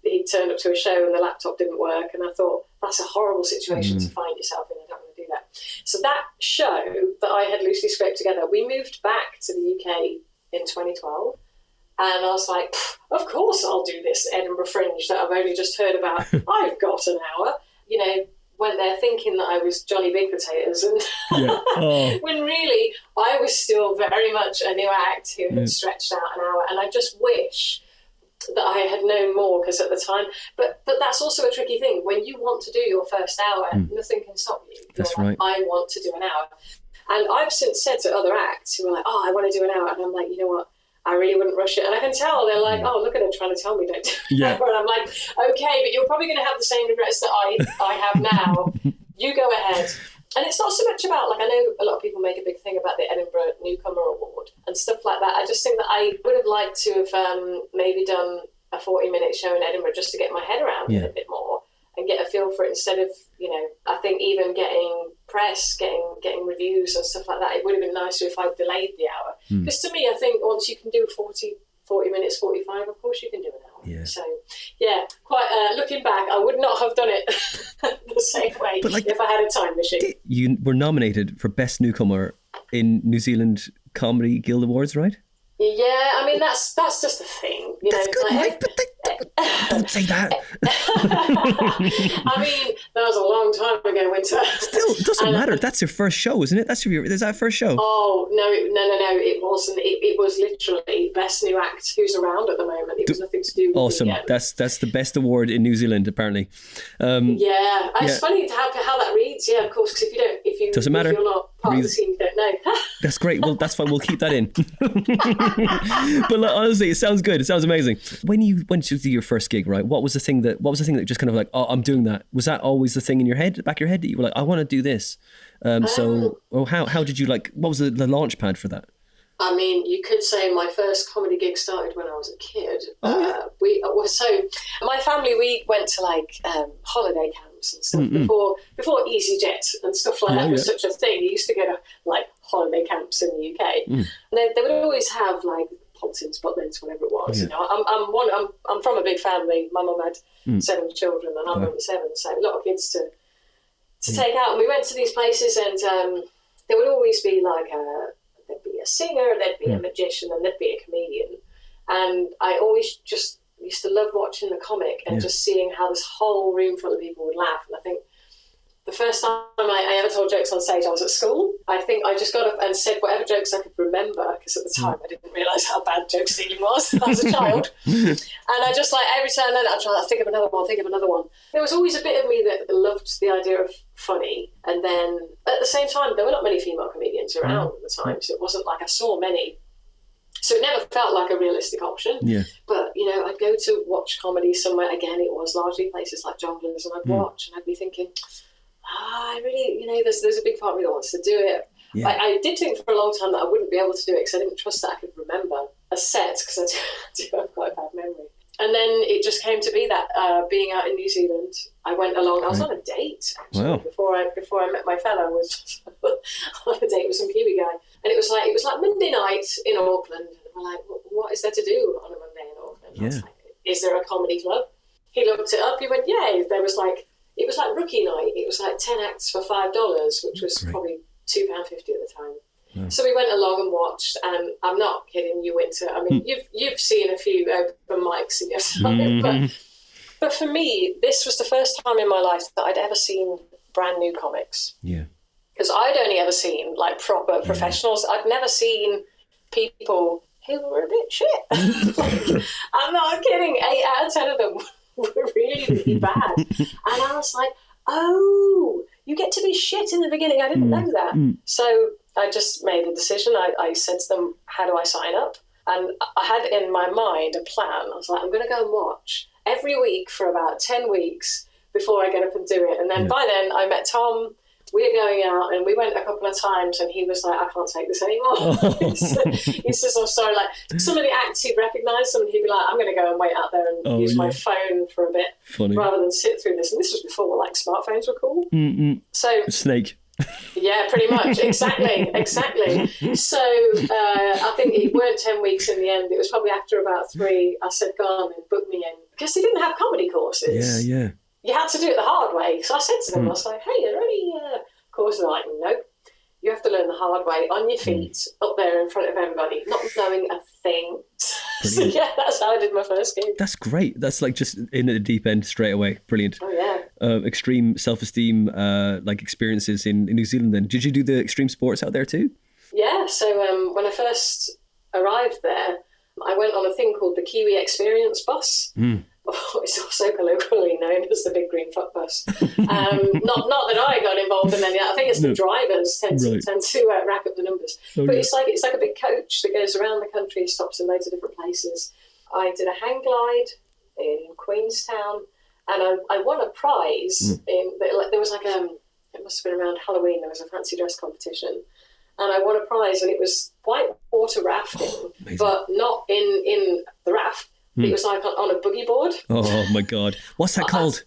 he turned up to a show and the laptop didn't work. And I thought, that's a horrible situation to find yourself in. I don't want to do that. So that show that I had loosely scraped together, we moved back to the UK in 2012, and I was like, of course I'll do this Edinburgh Fringe that I've only just heard about. I've got an hour. Went there thinking that I was Johnny Big Potatoes, and when really I was still very much a new act who had stretched out an hour. And I just wish that I had known more, because at the time, but that's also a tricky thing. When you want to do your first hour, nothing can stop you.
That's right.
I want to do an hour. And I've since said to other acts who are like, I want to do an hour. And I'm like, you know what? I really wouldn't rush it. And I can tell they're like, look at her trying to tell me don't do an hour. And I'm like, okay, but you're probably going to have the same regrets that I have now. You go ahead. And it's not so much about, like, I know a lot of people make a big thing about the Edinburgh Newcomer Award and stuff like that. I just think that I would have liked to have maybe done a 40-minute show in Edinburgh just to get my head around it a bit more and get a feel for it, instead of, I think even getting press, getting reviews and stuff like that. It would have been nicer if I'd delayed the hour. Because to me, I think once you can do 40 minutes, 45, of course you can do an hour.
Yeah.
So, quite looking back, I would not have done it the same way if I had a time machine.
You were nominated for Best Newcomer in New Zealand Comedy Guild Awards, right?
Yeah, I mean, that's just a thing.
That's good, right? Don't say that.
I mean, that was a long time ago, Winter.
Still, it doesn't matter. That's your first show, isn't it? Is that first show?
Oh, no, it wasn't. It was literally Best New Act who's around at the moment. It was nothing to do with
Awesome. That's the best award in New Zealand, apparently.
It's funny how that reads. Yeah, of course, because if
doesn't matter.
If you're not part of the scene, you don't know.
That's great. Well, that's fine. We'll keep that in. But honestly, it sounds good. It sounds amazing. When you went to do your first gig, right? What was the thing that just kind of like, I'm doing that? Was that always the thing in your head, back of your head, that you were like, I want to do this? How did you what was the launch pad for that?
I mean, you could say my first comedy gig started when I was a kid. So my family, we went to holiday camps and stuff before EasyJet and stuff like that was such a thing. You used to go to holiday camps in the UK. And they would always have Pontins, Butlins, whatever it was. I'm from a big family. My mum had 7 children, and I'm number 7, so a lot of kids to take out. And we went to these places, and there would always be there'd be a singer, there'd be a magician, and there'd be a comedian. And I always just used to love watching the comic and just seeing how this whole room full of people would laugh. And I think the first time I ever told jokes on stage, I was at school. I think I just got up and said whatever jokes I could remember, because at the time I didn't realise how bad joke stealing was. I was a child. And I just every time then I'd try to think of another one. There was always a bit of me that loved the idea of funny. And then at the same time, there were not many female comedians around at the time, so it wasn't like I saw many. So it never felt like a realistic option. Yeah. But, I'd go to watch comedy somewhere. Again, it was largely places like Jongleurs, and I'd watch and I'd be thinking, I really, there's a big part of me that wants to do it. Yeah. I did think for a long time that I wouldn't be able to do it because I didn't trust that I could remember a set, because I do have quite a bad memory. And then it just came to be that being out in New Zealand, I went along. I was on a date actually before I met my fellow. I was on a date with some Kiwi guy, and it was like Monday night in Auckland. And we're like, what is there to do on a Monday in Auckland? Yeah. I was like, is there a comedy club? He looked it up. He went, yeah. There was it was like rookie night. It was 10 acts for $5, which was probably £2.50 at the time. Yeah. So we went along and watched, and I'm not kidding you, Winter. I mean, you've seen a few open mics in your time, but for me, this was the first time in my life that I'd ever seen brand new comics. Yeah, because I'd only ever seen proper professionals. I'd never seen people who were a bit shit. Like, I'm not kidding. 8 out of 10 of them were really, really bad. And I was like, oh, you get to be shit in the beginning. I didn't know that. So I just made a decision. I said to them, how do I sign up? And I had in my mind a plan. I was like, I'm going to go and watch every week for about 10 weeks before I get up and do it. And then by then I met Tom. We were going out and we went a couple of times and he was like, I can't take this anymore. He says, I'm sorry. Like some of the acts he'd recognise them and he'd be like, I'm going to go and wait out there and use my phone for a bit rather than sit through this. And this was before like smartphones were cool. So
Snake.
Yeah, pretty much. Exactly. So I think it weren't 10 weeks in the end. It was probably after about 3, I said, go on and book me in. Because they didn't have comedy courses.
Yeah.
You had to do it the hard way. So I said to them, I was like, hey, are there any courses? They're like, nope. You have to learn the hard way, on your feet, up there in front of everybody, not knowing a thing. So yeah, that's how I did my first gig.
That's great. That's like just in at the deep end straight away. Brilliant.
Oh yeah.
Extreme self-esteem like experiences in New Zealand then. Did you do the extreme sports out there too?
Yeah, so when I first arrived there, I went on a thing called the Kiwi Experience Bus. It's also colloquially known as the Big Green Fuck Bus. Not that I got involved in any. I think it's the drivers tend to rack up the numbers. But it's like a big coach that goes around the country, stops in loads of different places. I did a hang glide in Queenstown, and I won a prize. There was like it must have been around Halloween. There was a fancy dress competition. And I won a prize, and it was white water rafting, but not in the raft. It was like on a boogie board.
Oh my God. What's that called?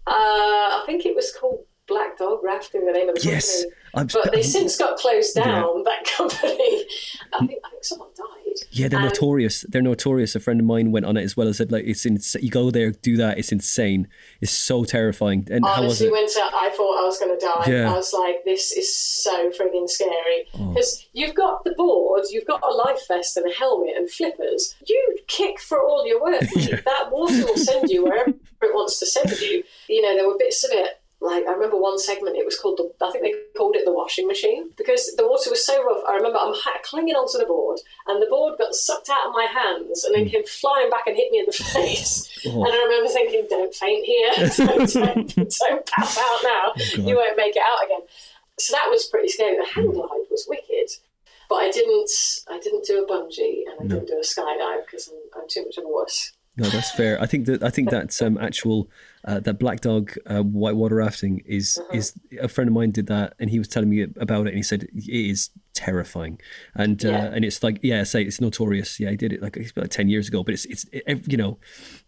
I think it was called Black Dog Rafting, the name of the company. But they since got closed down, that company. I think someone died.
Yeah, they're notorious. They're notorious. A friend of mine went on it as well. I said, like, it's insane. You go there, do that. It's insane. It's so terrifying. And
honestly,
how was it?
I thought I was going to die.
Yeah.
I was like, this is so frigging scary. Because you've got the board, you've got a life vest and a helmet and flippers. You kick for all you're worth. That water will send you wherever it wants to send you. You know, there were bits of it. Like, I remember one segment, it was called, I think they called it the washing machine, because the water was so rough. I remember I'm clinging onto the board, and the board got sucked out of my hands and then came flying back and hit me in the face. And I remember thinking, don't faint here, don't pass out now, you won't make it out again. So that was pretty scary. The hang glide was wicked, but I didn't do a bungee, and I didn't do a skydive because I'm too much of a wuss.
No, that's fair. I think that actual that Black Dog whitewater rafting is a friend of mine did that, and he was telling me about it, and he said it is terrifying, and it's like it's notorious. Yeah, he did it like 10 years ago, but it's you know,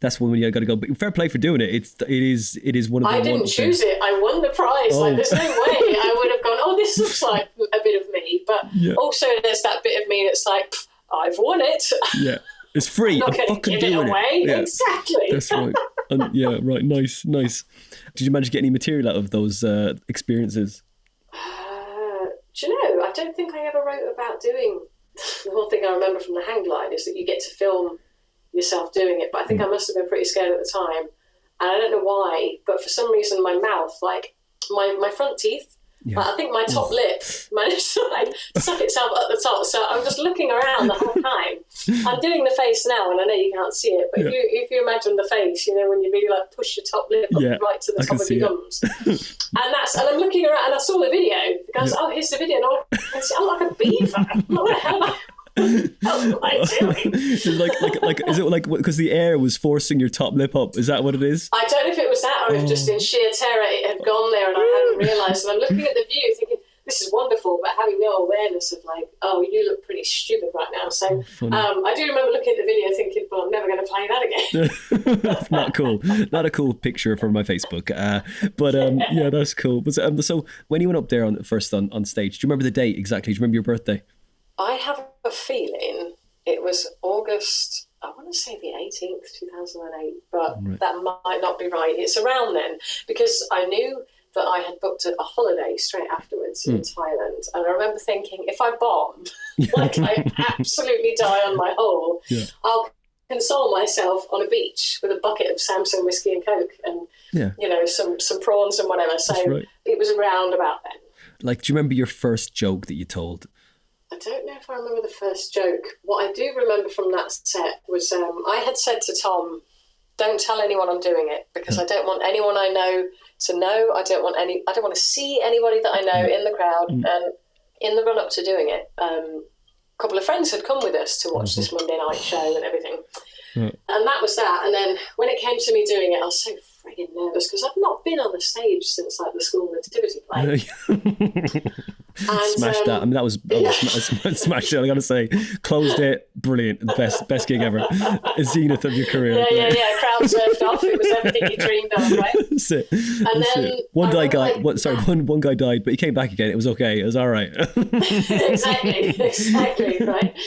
that's when you got to go. But fair play for doing it. It is one of the.
I didn't choose it. I won the prize. Like, there's no way I would have gone, oh, this looks like a bit of me, but also there's that bit of me that's like, I've won it.
Yeah. It's free.
I'm not
fucking
give it
doing
away.
it. Yeah.
Exactly.
That's right. Yeah, right. Nice. Did you manage to get any material out of those experiences?
Do you know, I don't think I ever wrote about doing... The one thing I remember from the hang glide is that you get to film yourself doing it, but I think I must have been pretty scared at the time. And I don't know why, but for some reason my mouth, like my front teeth, I think my top lip managed to like suck itself at the top. So I'm just looking around the whole time. I'm doing the face now, and I know you can't see it, but if you imagine the face, you know, when you really like push your top lip up right to the top of your gums, and I'm looking around, and I saw the video. The guy was, here's the video, and I can see I'm like a beaver. What the hell? What am I doing?
Is it like because the air was forcing your top lip up? Is that what it is?
I don't know if it was that, or if just in sheer terror it had gone there and I hadn't realised. And I'm looking at the view thinking, this is wonderful, but having no awareness of like, oh, you look pretty stupid right now. So I do remember looking at the video thinking, well, I'm never going to play that again.
That's not cool. Not a cool picture for my Facebook. But yeah, that's cool. But so when you went up there on stage, do you remember the date exactly? Do you remember your birthday?
I have a feeling it was August, I want to say the 18th, 2008, but that might not be right. It's around then, because I knew that I had booked a holiday straight afterwards in Thailand. And I remember thinking, if I bomb, like I absolutely die on my hole, I'll console myself on a beach with a bucket of Samsung whiskey and Coke and, you know, some prawns and whatever. So it was around about then.
Like, do you remember your first joke that you told?
I don't know if I remember the first joke. What I do remember from that set was I had said to Tom, don't tell anyone I'm doing it, because I don't want anyone I know to know. I don't want to see anybody that I know in the crowd. And in the run up to doing it, a couple of friends had come with us to watch this Monday night show and everything. And that was that. And then when it came to me doing it, I was so frigging nervous because I've not been on the stage since like the school nativity play. And,
smashed that. I mean, that was smashed it. I gotta say, closed it. Brilliant. Best gig ever. Zenith of your career.
Yeah. Crowd surfed off. It was everything you dreamed of, right?
That's it.
And then
one guy died, but he came back again. It was okay. It was all right.
exactly, right.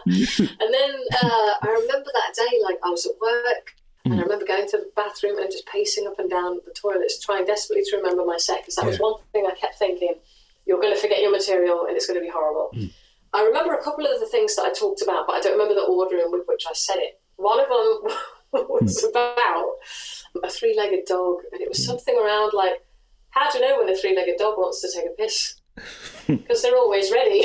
And then I remember that day, like I was at work. And I remember going to the bathroom and just pacing up and down the toilets, trying desperately to remember my set, because that was one thing I kept thinking. You're going to forget your material and it's going to be horrible. I remember a couple of the things that I talked about, but I don't remember the order in which I said it. One of them was about a three-legged dog, and it was something around like, how do you know when a three-legged dog wants to take a piss? Because they're always ready.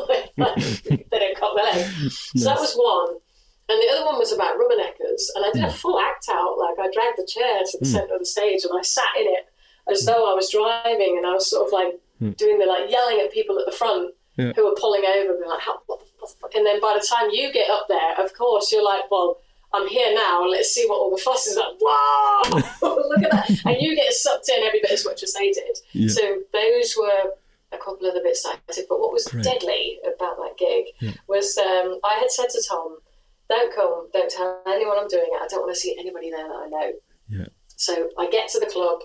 They don't cut their legs. So that was one. And the other one was about rubberneckers, and I did a full act out. Like I dragged the chair to the centre of the stage and I sat in it as though I was driving, and I was sort of like doing the like yelling at people at the front who were pulling over, being like, what the fuck? And then by the time you get up there, of course, you're like, well, I'm here now, let's see what all the fuss is like. Whoa! Look at that. And you get sucked in every bit as much as they did. Yeah. So those were a couple of the bits that I did. But what was deadly about that gig was I had said to Tom, don't come, don't tell anyone I'm doing it. I don't want to see anybody there that I know. Yeah. So I get to the club,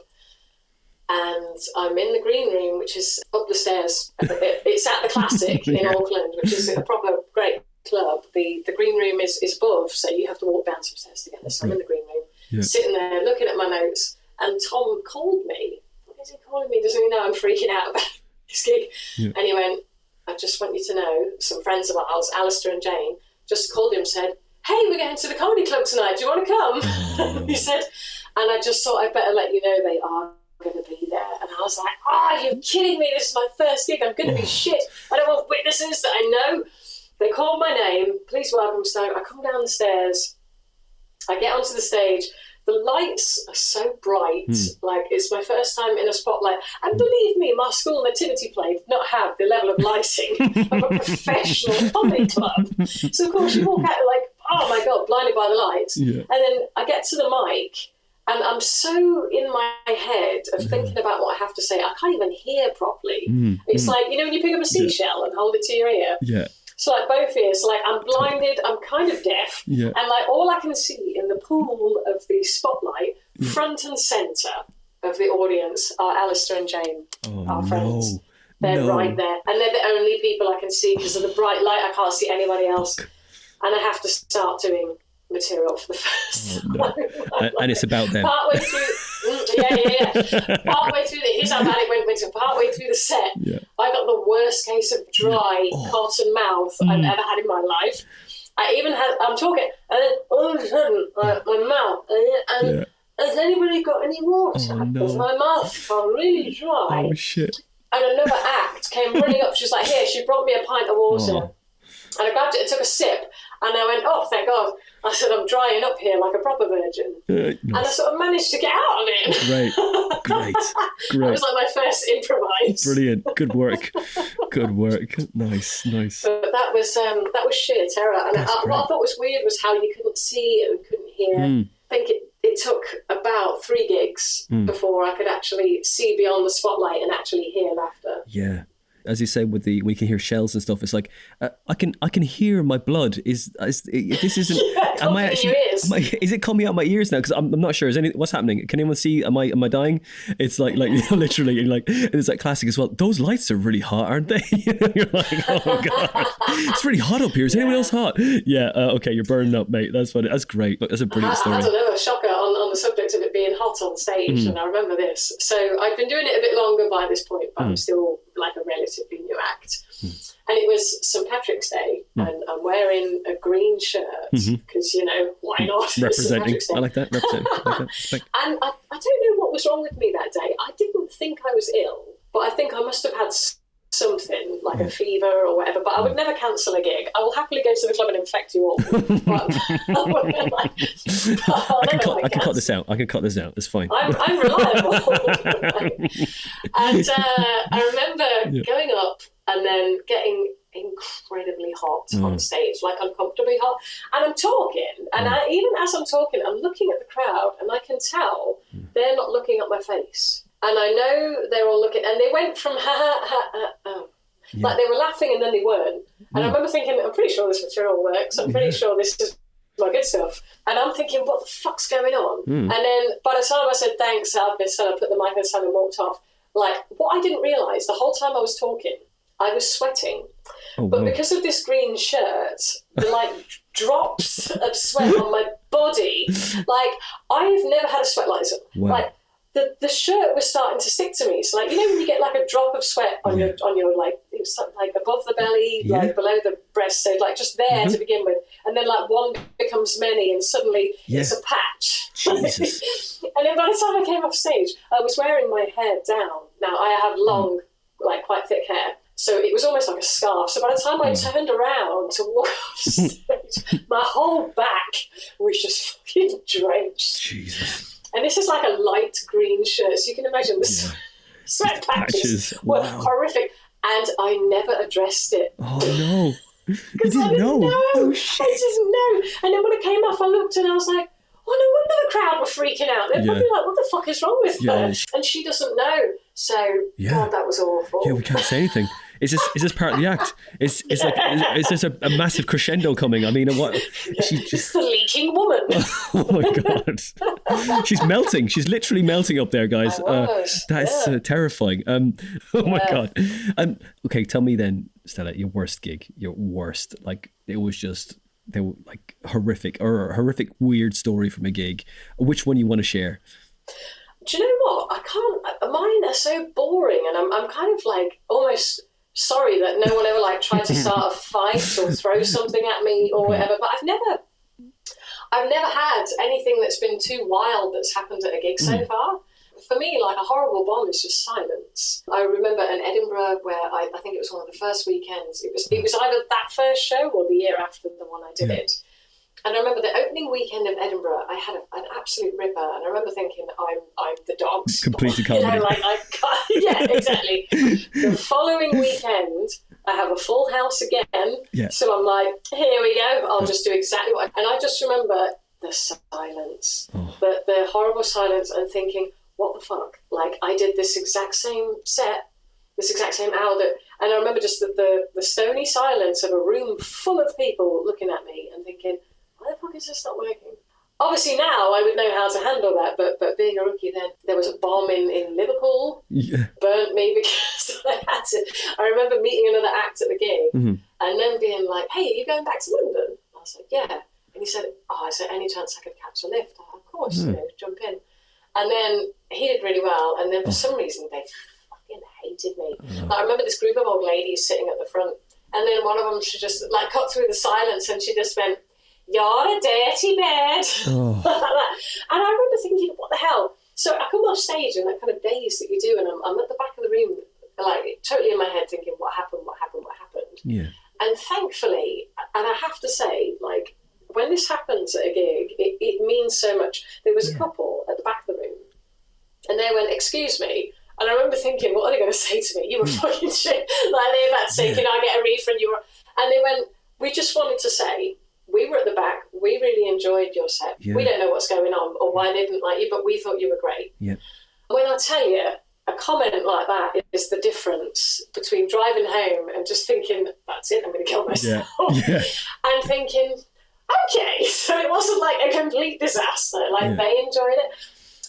and I'm in the green room, which is up the stairs. It's at the Classic in Auckland, which is a proper great club. The green room is above, so you have to walk down some stairs to get there. So I'm in the green room, sitting there looking at my notes, and Tom called me. What is he calling me? Doesn't he know I'm freaking out about this gig? Yeah. And he went, I just want you to know, some friends of ours, Alistair and Jane, just called him and said, hey, we're going to the comedy club tonight. Do you want to come? He said, and I just thought I'd better let you know they are going to be there. And I was like, are you kidding me? This is my first gig. I'm going to be shit. I don't want witnesses that I know. They called my name. Please welcome Stoke. I come down the stairs. I get onto the stage. The lights are so bright. Like, it's my first time in a spotlight. And believe me, my school nativity play did not have the level of lighting of a professional comedy club. So, of course, you walk out like, oh, my God, blinded by the lights. Yeah. And then I get to the mic, and I'm so in my head of thinking about what I have to say, I can't even hear properly. It's like, you know, when you pick up a seashell and hold it to your ear? Yeah. So like both ears, so like I'm blinded, I'm kind of deaf, and like all I can see in the pool of the spotlight, front and centre of the audience, are Alistair and Jane, our friends. They're right there, and they're the only people I can see because of the bright light. I can't see anybody else, and I have to start doing material for the first time.
And it's about them.
Partway through, partway through here's how bad it went. Partway through the set, I got the worst case of dry cotton mouth I've ever had in my life. I even had, I'm talking, and then all of a sudden, my mouth, and has anybody got any water? Because my mouth felt really dry.
Oh, shit.
And another act came running up. She was like, here, she brought me a pint of water. And I grabbed it and took a sip. And I went, oh, thank God. I said, I'm drying up here like a proper virgin. Nice. And I sort of managed to get out of it.
Great.
That was like my first improvise.
Brilliant. Good work. Nice.
But that was sheer terror. And what I thought was weird was how you couldn't see and couldn't hear. I think it took about 3 gigs before I could actually see beyond the spotlight and actually hear laughter.
Yeah. As you say, when you can hear shells and stuff, it's like I can hear my blood. This isn't? Am I actually? Is it coming out my ears now? Because I'm not sure. What's happening? Can anyone see? Am I dying? It's like literally, and it's like classic as well. Those lights are really hot, aren't they? You're like, oh God, it's really hot up here. Is anyone else hot? Yeah. Okay, you're burning up, mate. That's funny. That's great. Look, that's a brilliant story.
I don't know, a shocker on the subject of it being hot on stage, and I remember this. So I've been doing it a bit longer by this point, but I'm still like a relatively new act. And it was St. Patrick's Day, and I'm wearing a green shirt because, why not?
Representing. I like that. Representing.
And I don't know what was wrong with me that day. I didn't think I was ill, but I think I must have had something, like a fever or whatever, but I would never cancel a gig. I will happily go to the club and infect you all. But
I can cut this out. I can cut this out. It's fine.
I'm reliable. And I remember going up and then getting incredibly hot on stage, like uncomfortably hot. And I'm talking, and even as I'm talking, I'm looking at the crowd, and I can tell they're not looking at my face. And I know they're all looking, and they went from like they were laughing and then they weren't. And I remember thinking, I'm pretty sure this material works. I'm pretty sure this is my good stuff. And I'm thinking, what the fuck's going on? And then by the time I said, thanks, I've been I put the mic in the stand and walked off. Like, what I didn't realise the whole time I was talking, I was sweating. But because of this green shirt, the like drops of sweat on my body, like I've never had a sweat like this. Like the shirt was starting to stick to me. So like, you know when you get like a drop of sweat on your like, it was like above the belly, like below the breast, so like just there to begin with, and then like one becomes many, and suddenly it's a patch.
Jesus.
And then by the time I came off stage, I was wearing my hair down. Now I have long, like quite thick hair. So it was almost like a scarf. So by the time I turned around to walk off stage, my whole back was just fucking drenched.
Jesus.
And this is like a light green shirt, so you can imagine the sweat patches were horrific. And I never addressed it.
Oh no. You didn't know? Oh shit.
I didn't know. And then when I came off, I looked and I was like, oh, no wonder the crowd were freaking out. They're probably like, what the fuck is wrong with her? And she doesn't know. So, God, that was awful.
Yeah, we can't say anything. Is this part of the act? Is this a massive crescendo coming? I mean, what?
She's the leaking woman.
Oh my God. She's melting. She's literally melting up there, guys. That's terrifying. Oh my God. Okay, tell me then, Stella, your worst gig, like it was just, they were like horrific weird story from a gig. Which one you want to share?
Do you know what? I can't. Mine are so boring, and I'm kind of like almost sorry that no one ever like tried to start a fight or throw something at me or whatever. But I've never had anything that's been too wild that's happened at a gig so far. For me, like a horrible bomb is just silence. I remember in Edinburgh where I think it was one of the first weekends. It was either that first show or the year after the one I did it. And I remember the opening weekend of Edinburgh, I had an absolute ripper, and I remember thinking, I'm the dogs.
Completely comedy.
Yeah, exactly. The following weekend, I have a full house again. Yeah. So I'm like, here we go. I'll just do exactly what. And I just remember the silence, the horrible silence, and thinking, what the fuck? Like, I did this exact same set, this exact same hour. And I remember just the stony silence of a room full of people looking at me and thinking, why the fuck is this not working? Obviously now I would know how to handle that, but being a rookie then, there was a bomb in Liverpool, burnt me because I had to. I remember meeting another act at the gig and then being like, hey, are you going back to London? I was like, yeah. And he said, is there any chance I could catch a lift? Of course, jump in. And then he did really well, and then for some reason they fucking hated me. I remember this group of old ladies sitting at the front, and then one of them, she just like cut through the silence and she just went, you're a dirty bird. And I remember thinking, what the hell? So I come off stage in that kind of daze that you do, and I'm at the back of the room, like totally in my head thinking, what happened? Yeah. And thankfully, and I have to say, like, when this happens at a gig, it means so much. There was a couple at the back of the room, and they went, excuse me. And I remember thinking, what are they going to say to me? You were fucking shit. Like, they're about to say, can I get a refund? And they went, we just wanted to say, we were at the back. We really enjoyed your set. Yeah. We don't know what's going on or why they didn't like you, but we thought you were great. Yeah. When I tell you, a comment like that is the difference between driving home and just thinking, that's it, I'm going to kill myself. Yeah. And thinking, okay, so it wasn't like a complete disaster. Like they enjoyed it.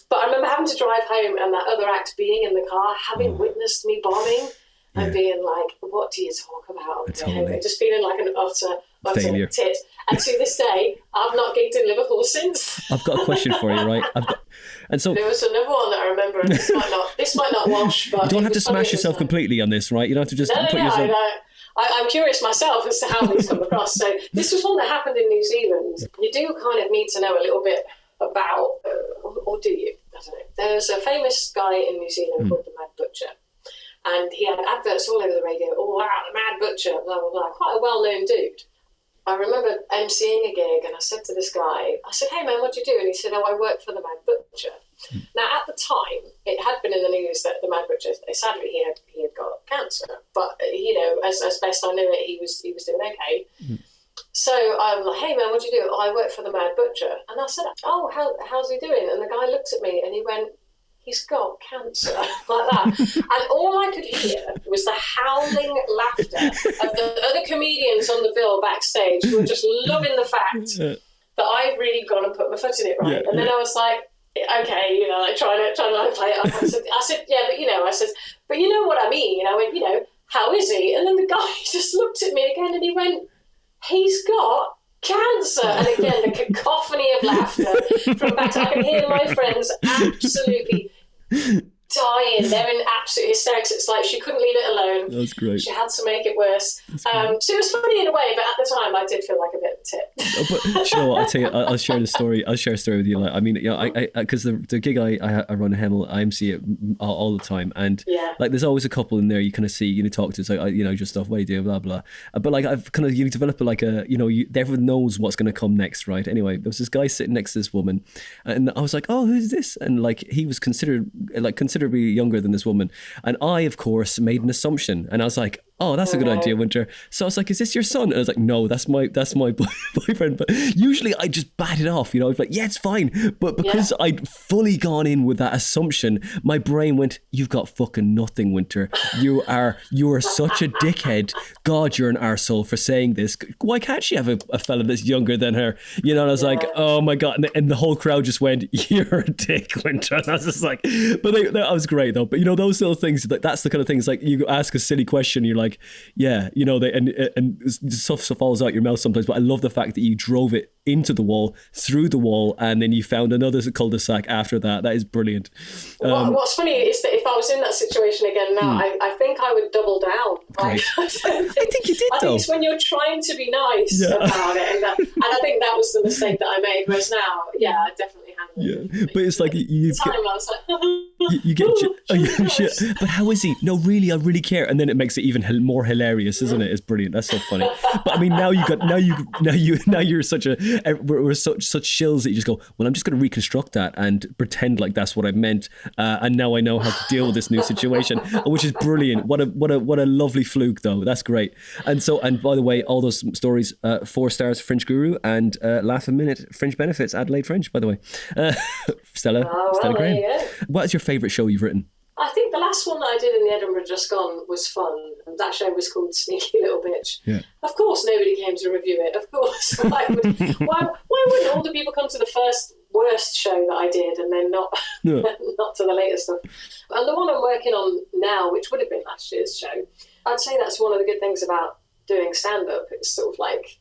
But I remember having to drive home and that other act being in the car, having witnessed me bombing and being like, what do you talk about? Totally. Just feeling like an utter
failure.
Tit. And to this day, I've not gigged in Liverpool since.
I've got a question for you, right? And so
there was another one that I remember. And this might not wash, but
you don't have to smash yourself completely on this, right? You don't have to just put yourself.
I'm curious myself as to how these come across. So this was one that happened in New Zealand. You do kind of need to know a little bit about, or do you? I don't know. There's a famous guy in New Zealand called the Mad Butcher, And he had adverts all over the radio. Oh, wow, the Mad Butcher, blah, blah, blah. Quite a well-known dude. I remember emceeing a gig, and I said to this guy, I said, hey, man, what do you do? And he said, oh, I work for the Mad Butcher. Now, at the time, it had been in the news that the Mad Butcher, sadly, he had got cancer. But, you know, as best I knew it, he was doing okay. So I'm like, hey, man, what do you do? Oh, I work for the Mad Butcher. And I said, oh, how's he doing? And the guy looked at me and he went, he's got cancer, like that. And all I could hear was the howling laughter of the other comedians on the bill backstage who were just loving the fact that I've really gone and put my foot in it, right? And then I was like, okay, you know, like trying to like play it up. I said, yeah, but you know, but you know what I mean? And I went, you know, how is he? And then the guy just looked at me again and he went, he's got cancer. And again, the cacophony of laughter from back. I can hear my friends absolutely dying. They're in absolute hysterics. It's like she couldn't leave it alone.
That's great.
She had to make it worse. So it was funny in a way, but at the time I did feel like a bit of a tip.
But you know what? I'll tell you. I'll share the story. I'll share a story with you. Like, I mean, you know, I because the gig I run in Hemel, I MC it all the time, and like there's always a couple in there you kind of see, you know, talk to. It's like, you know, just stuff. What do you do? Blah blah. But like I've kind of develop like a, you know, everyone knows what's going to come next, right? Anyway, there was this guy sitting next to this woman, and I was like, oh, who's this? And like he was considerably younger than this woman, and I of course made an assumption, and I was like, oh, that's a good idea, Winter. So I was like, is this your son? And I was like, no, that's my boyfriend. But usually I just bat it off, you know, I'd be like, yeah, it's fine. But because I'd fully gone in with that assumption, my brain went, you've got fucking nothing, Winter. You are such a dickhead. God, you're an arsehole for saying this. Why can't she have a fella that's younger than her? You know, and I was like, oh my God. And the whole crowd just went, you're a dick, Winter. And I was just like, but that was great though. But you know, those little things, that's the kind of things, like you ask a silly question, you're like, yeah, you know, and stuff falls out your mouth sometimes, but I love the fact that you drove it into the wall, through the wall, and then you found another cul-de-sac after that. That is brilliant.
What's funny is that if I was in that situation again now, I think I would double down. Like, I
think you did,
I think it's when you're trying to be nice about it, and I think that was the mistake that I made, whereas now, I definitely handled it.
But it's like you get but how is he? No, really, I really care. And then it makes it even more hilarious, isn't it? It's brilliant. That's so funny. But I mean, now you're such we're such shills that you just go, well, I'm just going to reconstruct that and pretend like that's what I meant, and now I know how to deal with this new situation, which is brilliant. What a lovely fluke though. That's great. And by the way, all those stories, 4 stars Fringe Guru, and laugh a minute Fringe Benefits, Adelaide Fringe, by the way. Stella Graham. What is your favourite show you've written?
I think the last one that I did in the Edinburgh Just Gone was fun. That show was called Sneaky Little Bitch. Yeah. Of course, nobody came to review it. Of course. Why wouldn't all the people come to the first worst show that I did and then not to the later stuff? And the one I'm working on now, which would have been last year's show, I'd say that's one of the good things about doing stand-up. It's sort of like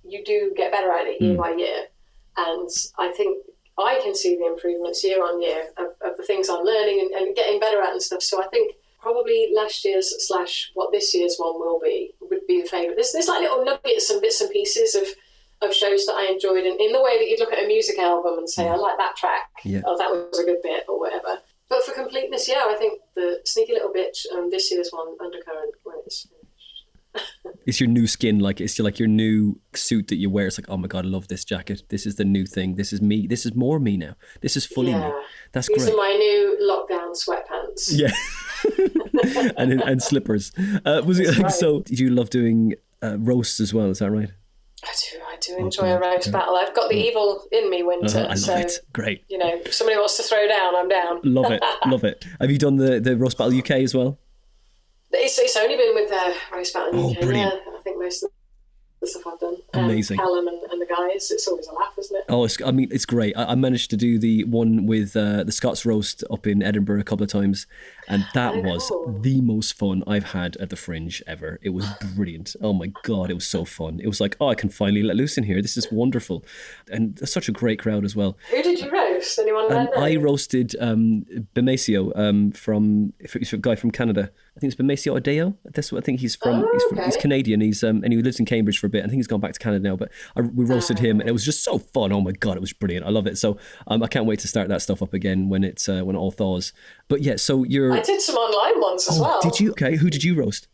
you do get better at it year by year. And I think I can see the improvements year on year of the things I'm learning and getting better at and stuff. So I think probably last year's / what this year's one would be the favourite. There's like little nuggets and bits and pieces of shows that I enjoyed in the way that you'd look at a music album and say, I like that track. Yeah. Oh, that was a good bit or whatever. But for completeness, I think the Sneaky Little Bitch and this year's one, Undercurrent, when it's finished.
It's your new skin, like it's like your new suit that you wear. It's like, oh my God, I love this jacket. This is the new thing. This is me. This is more me now. This is fully me. That's
These
great.
These are my new lockdown sweatpants.
Yeah. and slippers. Was it right. So? Did you love doing roasts as well? Is that right?
I do enjoy a roast battle. I've got the evil in me, Winter.
I love it. Great.
You know, if somebody wants to throw down, I'm down.
Love it. Love it. Have you done the roast battle UK as well?
It's only been with Roast Battle UK.
Brilliant.
Yeah, I think most of the stuff I've done.
Amazing.
Callum and the guys, it's always a laugh, isn't it?
Oh, it's great. I managed to do the one with the Scots Roast up in Edinburgh a couple of times, and that was the most fun I've had at the Fringe ever. It was brilliant. Oh my God, it was so fun. It was like, I can finally let loose in here. This is wonderful. And such a great crowd as well.
Who did you roast? roast? Anyone know?
I roasted Bemasio from a guy from Canada. I think it's Bemasio Adeo. That's what I think he's from. He's Canadian. He's and he lives in Cambridge for a bit. I think he's gone back to Canada now. But we roasted him, and it was just so fun. Oh my god, it was brilliant. I love it. So I can't wait to start that stuff up again when it all thaws. But yeah, so I
did some online ones as well.
Did you? Okay, who did you roast?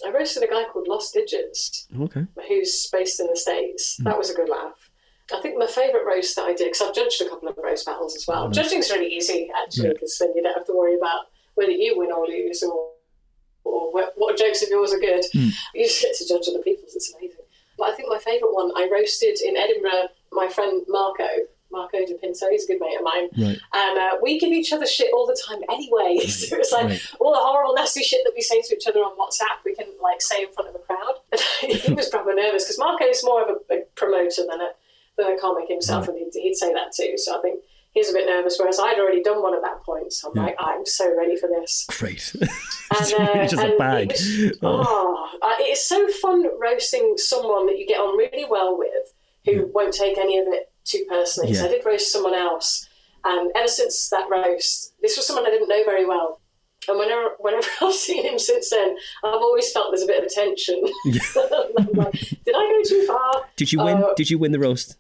I roasted a guy called Lost Digits.
Okay.
Who's based in the States. That was a good laugh. I think my favourite roast that I did, because I've judged a couple of roast battles as well. Judging's really easy, actually, because then you don't have to worry about whether you win or lose or what jokes of yours are good. You just get to judge other people's. It's amazing. But I think my favourite one, I roasted in Edinburgh my friend Marco De Pinto. He's a good mate of mine. Right. And we give each other shit all the time anyway. So it's like all the horrible, nasty shit that we say to each other on WhatsApp, we can like say in front of a crowd. He was probably nervous because Marco is more of a promoter than a comic himself, and he'd say that too. So I think he was a bit nervous, whereas I'd already done one at that point. So I'm like, I'm so ready for this.
Great.
And,
just a bag.
It's so fun roasting someone that you get on really well with, who won't take any of it too personally. So I did roast someone else, and ever since that roast, this was someone I didn't know very well. And whenever I've seen him since then, I've always felt there's a bit of tension. I'm like, did I go too far?
Did you win? Did you win the roast?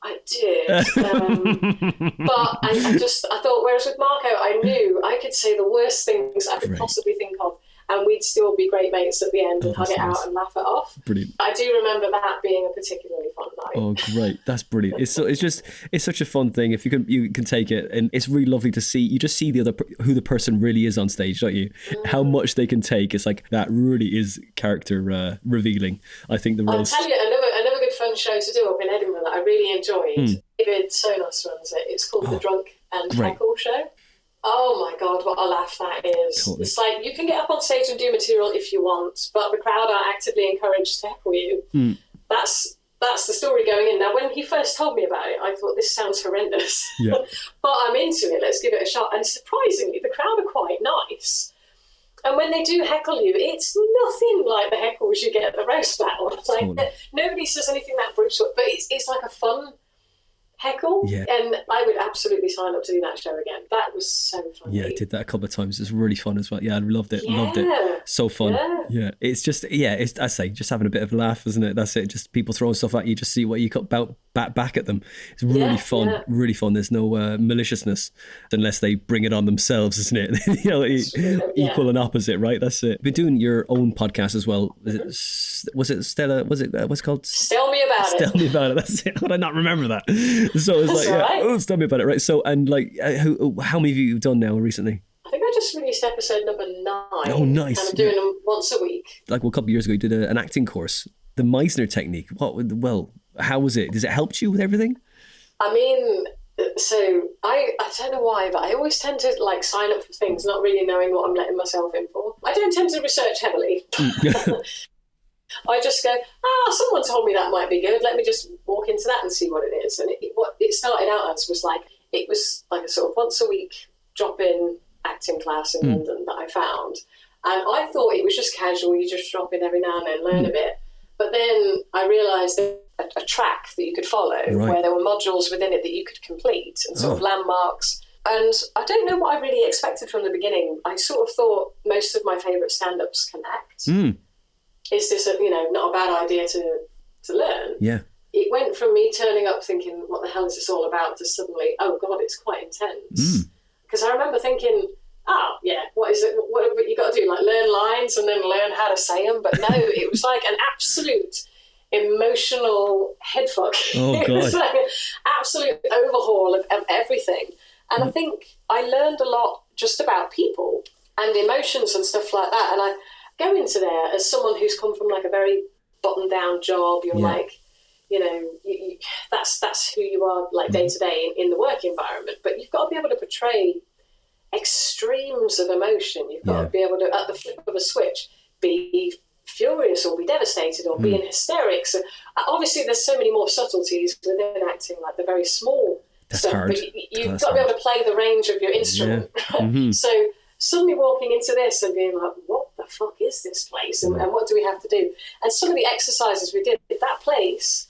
I did, but I thought, whereas with Marco, I knew I could say the worst things I could possibly think of, and we'd still be great mates at the end and hug it out and laugh it off.
Brilliant.
I do remember that being a particularly fun night.
Oh, great! That's brilliant. It's such a fun thing if you can take it, and it's really lovely to see. You just see who the person really is on stage, don't you? How much they can take. It's like that really is character revealing. I think the roast.
I'll tell you another good fun show to do up in Edinburgh that I really enjoyed. David Sonos runs it. It's called the Drunk and Heckle Show. Oh my God, what a laugh that is. Totally. It's like you can get up on stage and do material if you want, but the crowd are actively encouraged to heckle you. That's the story going in. Now, when he first told me about it, I thought, this sounds horrendous. Yeah. But I'm into it, let's give it a shot. And surprisingly, the crowd are quite nice. And when they do heckle you, it's nothing like the heckles you get at the roast battle. Like, nobody says anything that brutal, but it's like a fun heckle. Yeah. And I would absolutely sign up to do that show again. That was so fun.
Yeah, I did that a couple of times. It's really fun as well. Yeah, I loved it. Loved it. So fun. Yeah. It's just, I say, just having a bit of a laugh, isn't it? That's it. Just people throwing stuff at you, just see what you got back at them. It's really fun. Yeah. Really fun. There's no maliciousness unless they bring it on themselves, isn't it? Equal and opposite, right? That's it. You've been doing your own podcast as well. Was it Stella? Was it what's it called?
Tell me about it.
Tell me about it. That's it. How did I not remember that? So it's like, tell me about it, right? So, and like, how many have you done now recently?
I think I just released episode number 9.
Oh, nice.
And I'm doing them once a week.
Like, well, a couple of years ago, you did an acting course, the Meisner technique. How was it? Does it help you with everything?
I mean, so I don't know why, but I always tend to like sign up for things not really knowing what I'm letting myself in for. I don't tend to research heavily. I just go, someone told me that might be good. Let me just walk into that and see what it is. And what it started out as was like a sort of once a week drop-in acting class in London that I found. And I thought it was just casual. You just drop in every now and then, learn a bit. But then I realised that a track that you could follow where there were modules within it that you could complete and sort of landmarks. And I don't know what I really expected from the beginning. I sort of thought most of my favourite stand-ups can act. Is this not a bad idea to learn? Yeah. It went from me turning up thinking, what the hell is this all about, to suddenly, oh God, it's quite intense. Because I remember thinking, what is it? What have you got to do? Like learn lines and then learn how to say them? But no, it was like an absolute emotional headfuck.
Oh, God.
It was like an absolute overhaul of everything. And I think I learned a lot just about people and emotions and stuff like that. And I go into there as someone who's come from like a very bottom down job. You're like, that's who you are like day to day in the work environment. But you've got to be able to portray extremes of emotion. You've got to be able to, at the flip of a switch, be furious or be devastated or be in hysterics. Obviously, there's so many more subtleties within acting, like the very small stuff.
Hard.
But you've got to be able to play the range of your instrument. Yeah. So suddenly walking into this and being like, what the fuck is this place? And what do we have to do? And some of the exercises we did, that place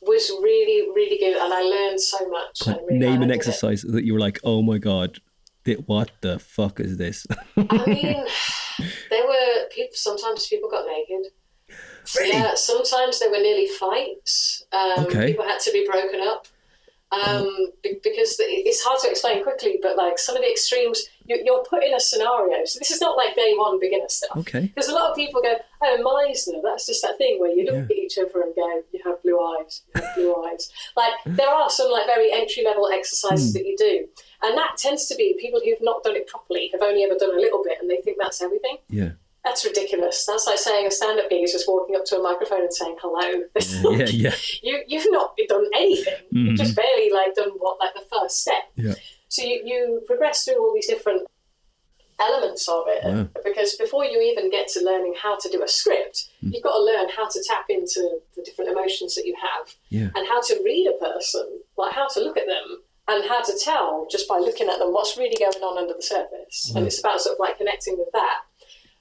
was really, really good, and I learned so much. Really
name an exercise that you were like, oh my God, what the fuck is this?
I mean, there were sometimes people got naked.
Really?
Yeah, sometimes there were nearly fights. People had to be broken up. Because it's hard to explain quickly, but like some of the extremes, you're put in a scenario. So this is not like day one beginner stuff.
Okay.
Because a lot of people go, oh, Meisner, that's just that thing where you look at each other and go, you have blue eyes, you have blue eyes. Like there are some like very entry level exercises that you do. And that tends to be people who've not done it properly, have only ever done a little bit, and they think that's everything.
Yeah.
That's ridiculous. That's like saying a stand-up gig is just walking up to a microphone and saying hello. You've not done anything. You've just barely like done the first step.
Yeah.
So you progress through all these different elements of it. Wow. Because before you even get to learning how to do a script, you've got to learn how to tap into the different emotions that you have and how to read a person, like how to look at them and how to tell just by looking at them what's really going on under the surface. And it's about sort of like connecting with that.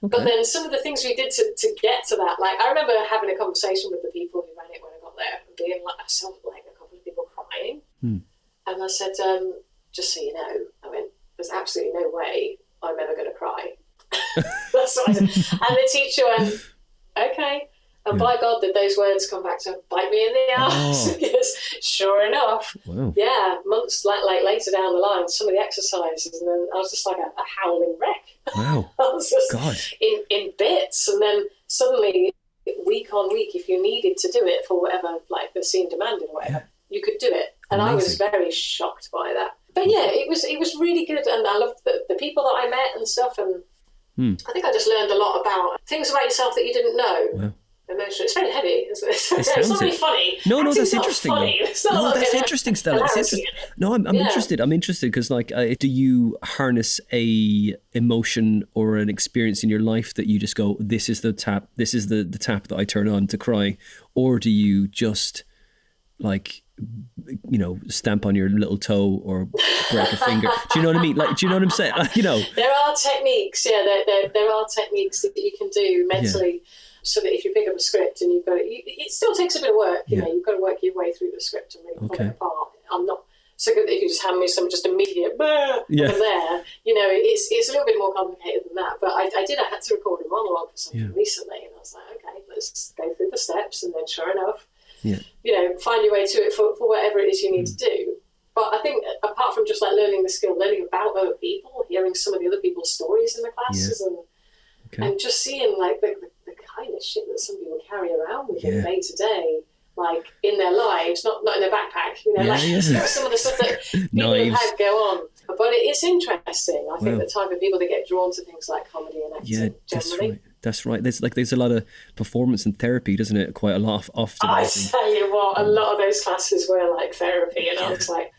Okay. But then some of the things we did to get to that, like I remember having a conversation with the people who ran it when I got there and being like, I saw like a couple of people crying. And I said, just so you know, I went, there's absolutely no way I'm ever going to cry. That's what I said. And the teacher went, okay. And by God, did those words come back to bite me in the ass? Because sure enough, months like later down the line, some of the exercises, and then I was just like a howling wreck.
Wow.
I was just in bits. And then suddenly, week on week, if you needed to do it for whatever like the scene demanded or whatever, you could do it. And I was very shocked by that. But yeah, it was really good. And I loved the people that I met and stuff. And I think I just learned a lot about things about yourself that you didn't know. Wow. Emotional. It's very heavy, isn't it? It's not really funny.
No, that's interesting.
That's
interesting, Stella. It's interesting. No, I'm interested. I'm interested because, like, do you harness a emotion or an experience in your life that you just go, "This is the tap. This is the tap that I turn on to cry," or do you just, like, you know, stamp on your little toe or break a finger? Do you know what I mean? Like, do you know what I'm saying? Like, you know,
there are techniques. Yeah, there are techniques that you can do mentally. Yeah. So that if you pick up a script and you've got it still takes a bit of work. You know, you've got to work your way through the script and really pull it apart. I'm not so good that if you just hand me some just immediate from there. You know, it's a little bit more complicated than that. But I had to record a monologue for something recently, and I was like, okay, let's go through the steps, and then sure enough, you know, find your way to it for whatever it is you need to do. But I think apart from just like learning the skill, learning about other people, hearing some of the other people's stories in the classes, and just seeing like the kind of shit that some people carry around with them day to day, like in their lives, not in their backpack, you know, some of the stuff that people have had go on. But it is interesting. I think the type of people that get drawn to things like comedy and acting generally.
That's right. There's a lot of performance and therapy, doesn't it? Quite a lot often.
I tell you what, a lot of those classes were like therapy, and I was like,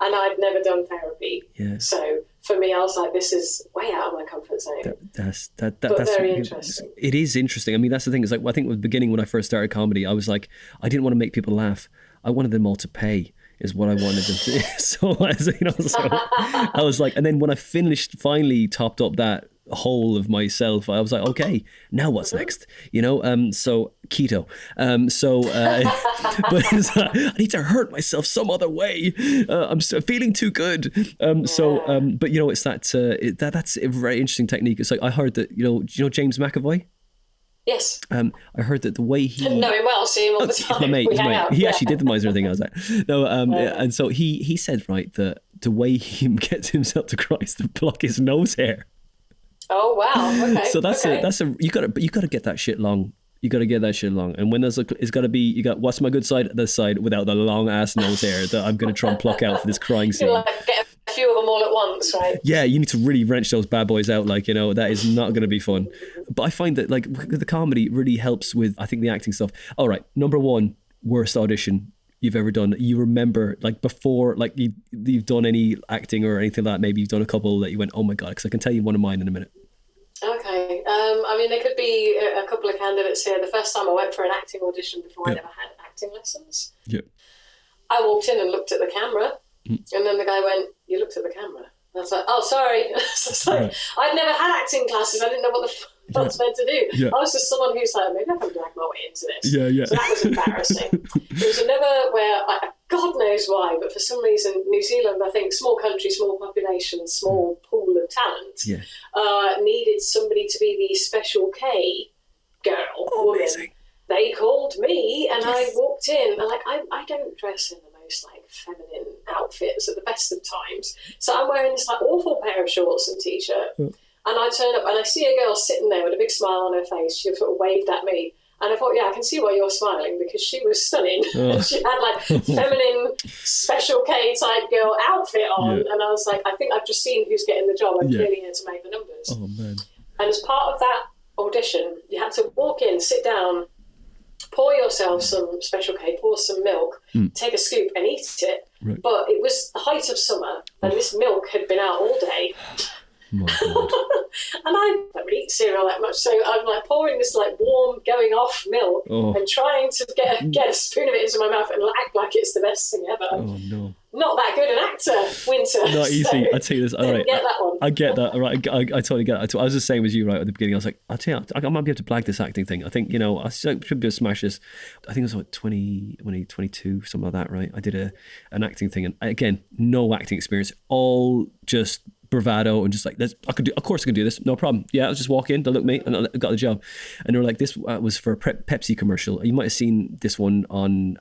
and I'd never done therapy. Yeah. So for me, I was like, this is way out of my comfort zone. That's
very
interesting.
It is interesting. I mean, that's the thing. Is like, I think at the beginning when I first started comedy, I was like, I didn't want to make people laugh. I wanted them all to pay. Is what I wanted them to. So I was like, and then when I finally topped up that whole of myself, I was like, okay, now what's next? You know, so keto. But I need to hurt myself some other way. I'm still feeling too good. But you know, it's that's a very interesting technique. It's like I heard that do you know James McAvoy?
Yes.
I heard that the way he
know him well, see him all the time.
My mate. He actually did the Meisner thing. I was like, no. And so he said that the way he gets himself to cry is to pluck his nose hair.
Oh wow! Okay.
So that's you gotta get that shit long. You gotta get that shit long. And when it's gotta be, you got what's my good side? This side without the long ass nose hair that I'm gonna try and pluck out for this crying scene.
Like get a few of them all at once, right?
Yeah, you need to really wrench those bad boys out. Like, you know, that is not gonna be fun. But I find that like the comedy really helps with, I think, the acting stuff. All right, number one, worst audition you've ever done. You remember like before, like you've done any acting or anything like that, maybe you've done a couple that you went, oh my God, because I can tell you one of mine in a minute.
Okay. I mean, there could be a couple of candidates here. The first time I went for an acting audition before I never had acting lessons. Yeah. I walked in and looked at the camera, and then the guy went, "You looked at the camera." And I was like, "Oh, sorry." So it's like, I'd never had acting classes. I didn't know what what I was meant to do.
Yeah.
I was just someone who's like, maybe I can drag my way into this.
Yeah, yeah.
So that was embarrassing. There was another where, God knows why, but for some reason, New Zealand, I think, small country, small population, small pool of talent, needed somebody to be the Special K girl, woman.
Amazing.
They called me, and I walked in, and I don't dress in the most feminine outfits at the best of times, so I'm wearing this awful pair of shorts and t-shirt, and I turn up and I see a girl sitting there with a big smile on her face. She sort of waved at me, and I thought, yeah, I can see why you're smiling, because she was stunning. She had feminine Special K type girl outfit on, and I was like, I think I've just seen who's getting the job. I'm clearly here to make the numbers.
Oh man!
And as part of that audition, you had to walk in, sit down, pour yourself some Special K, pour some milk, take a scoop and eat it.
Right.
But it was the height of summer, and this milk had been out all day.
My God.
And I don't really eat cereal that much, so I'm pouring this warm, going off milk and trying to get a spoon of it into my mouth and act like it's the best thing ever.
Oh no.
Not that good an actor, Winter.
Not easy.
So
I tell you this. All right,
get that one.
I get that. All right, I totally get that. I was the same as you right at the beginning. I was like, I tell you, I might be able to blag this acting thing. I think I should be able to smash this. I think it was 22, something like that. Right? I did an acting thing, and again, no acting experience, all just bravado and just of course I can do this, no problem. Yeah, I'll just walk in, they'll look at me, and I got the job. And they were like, this was for a Pepsi commercial. You might have seen this one on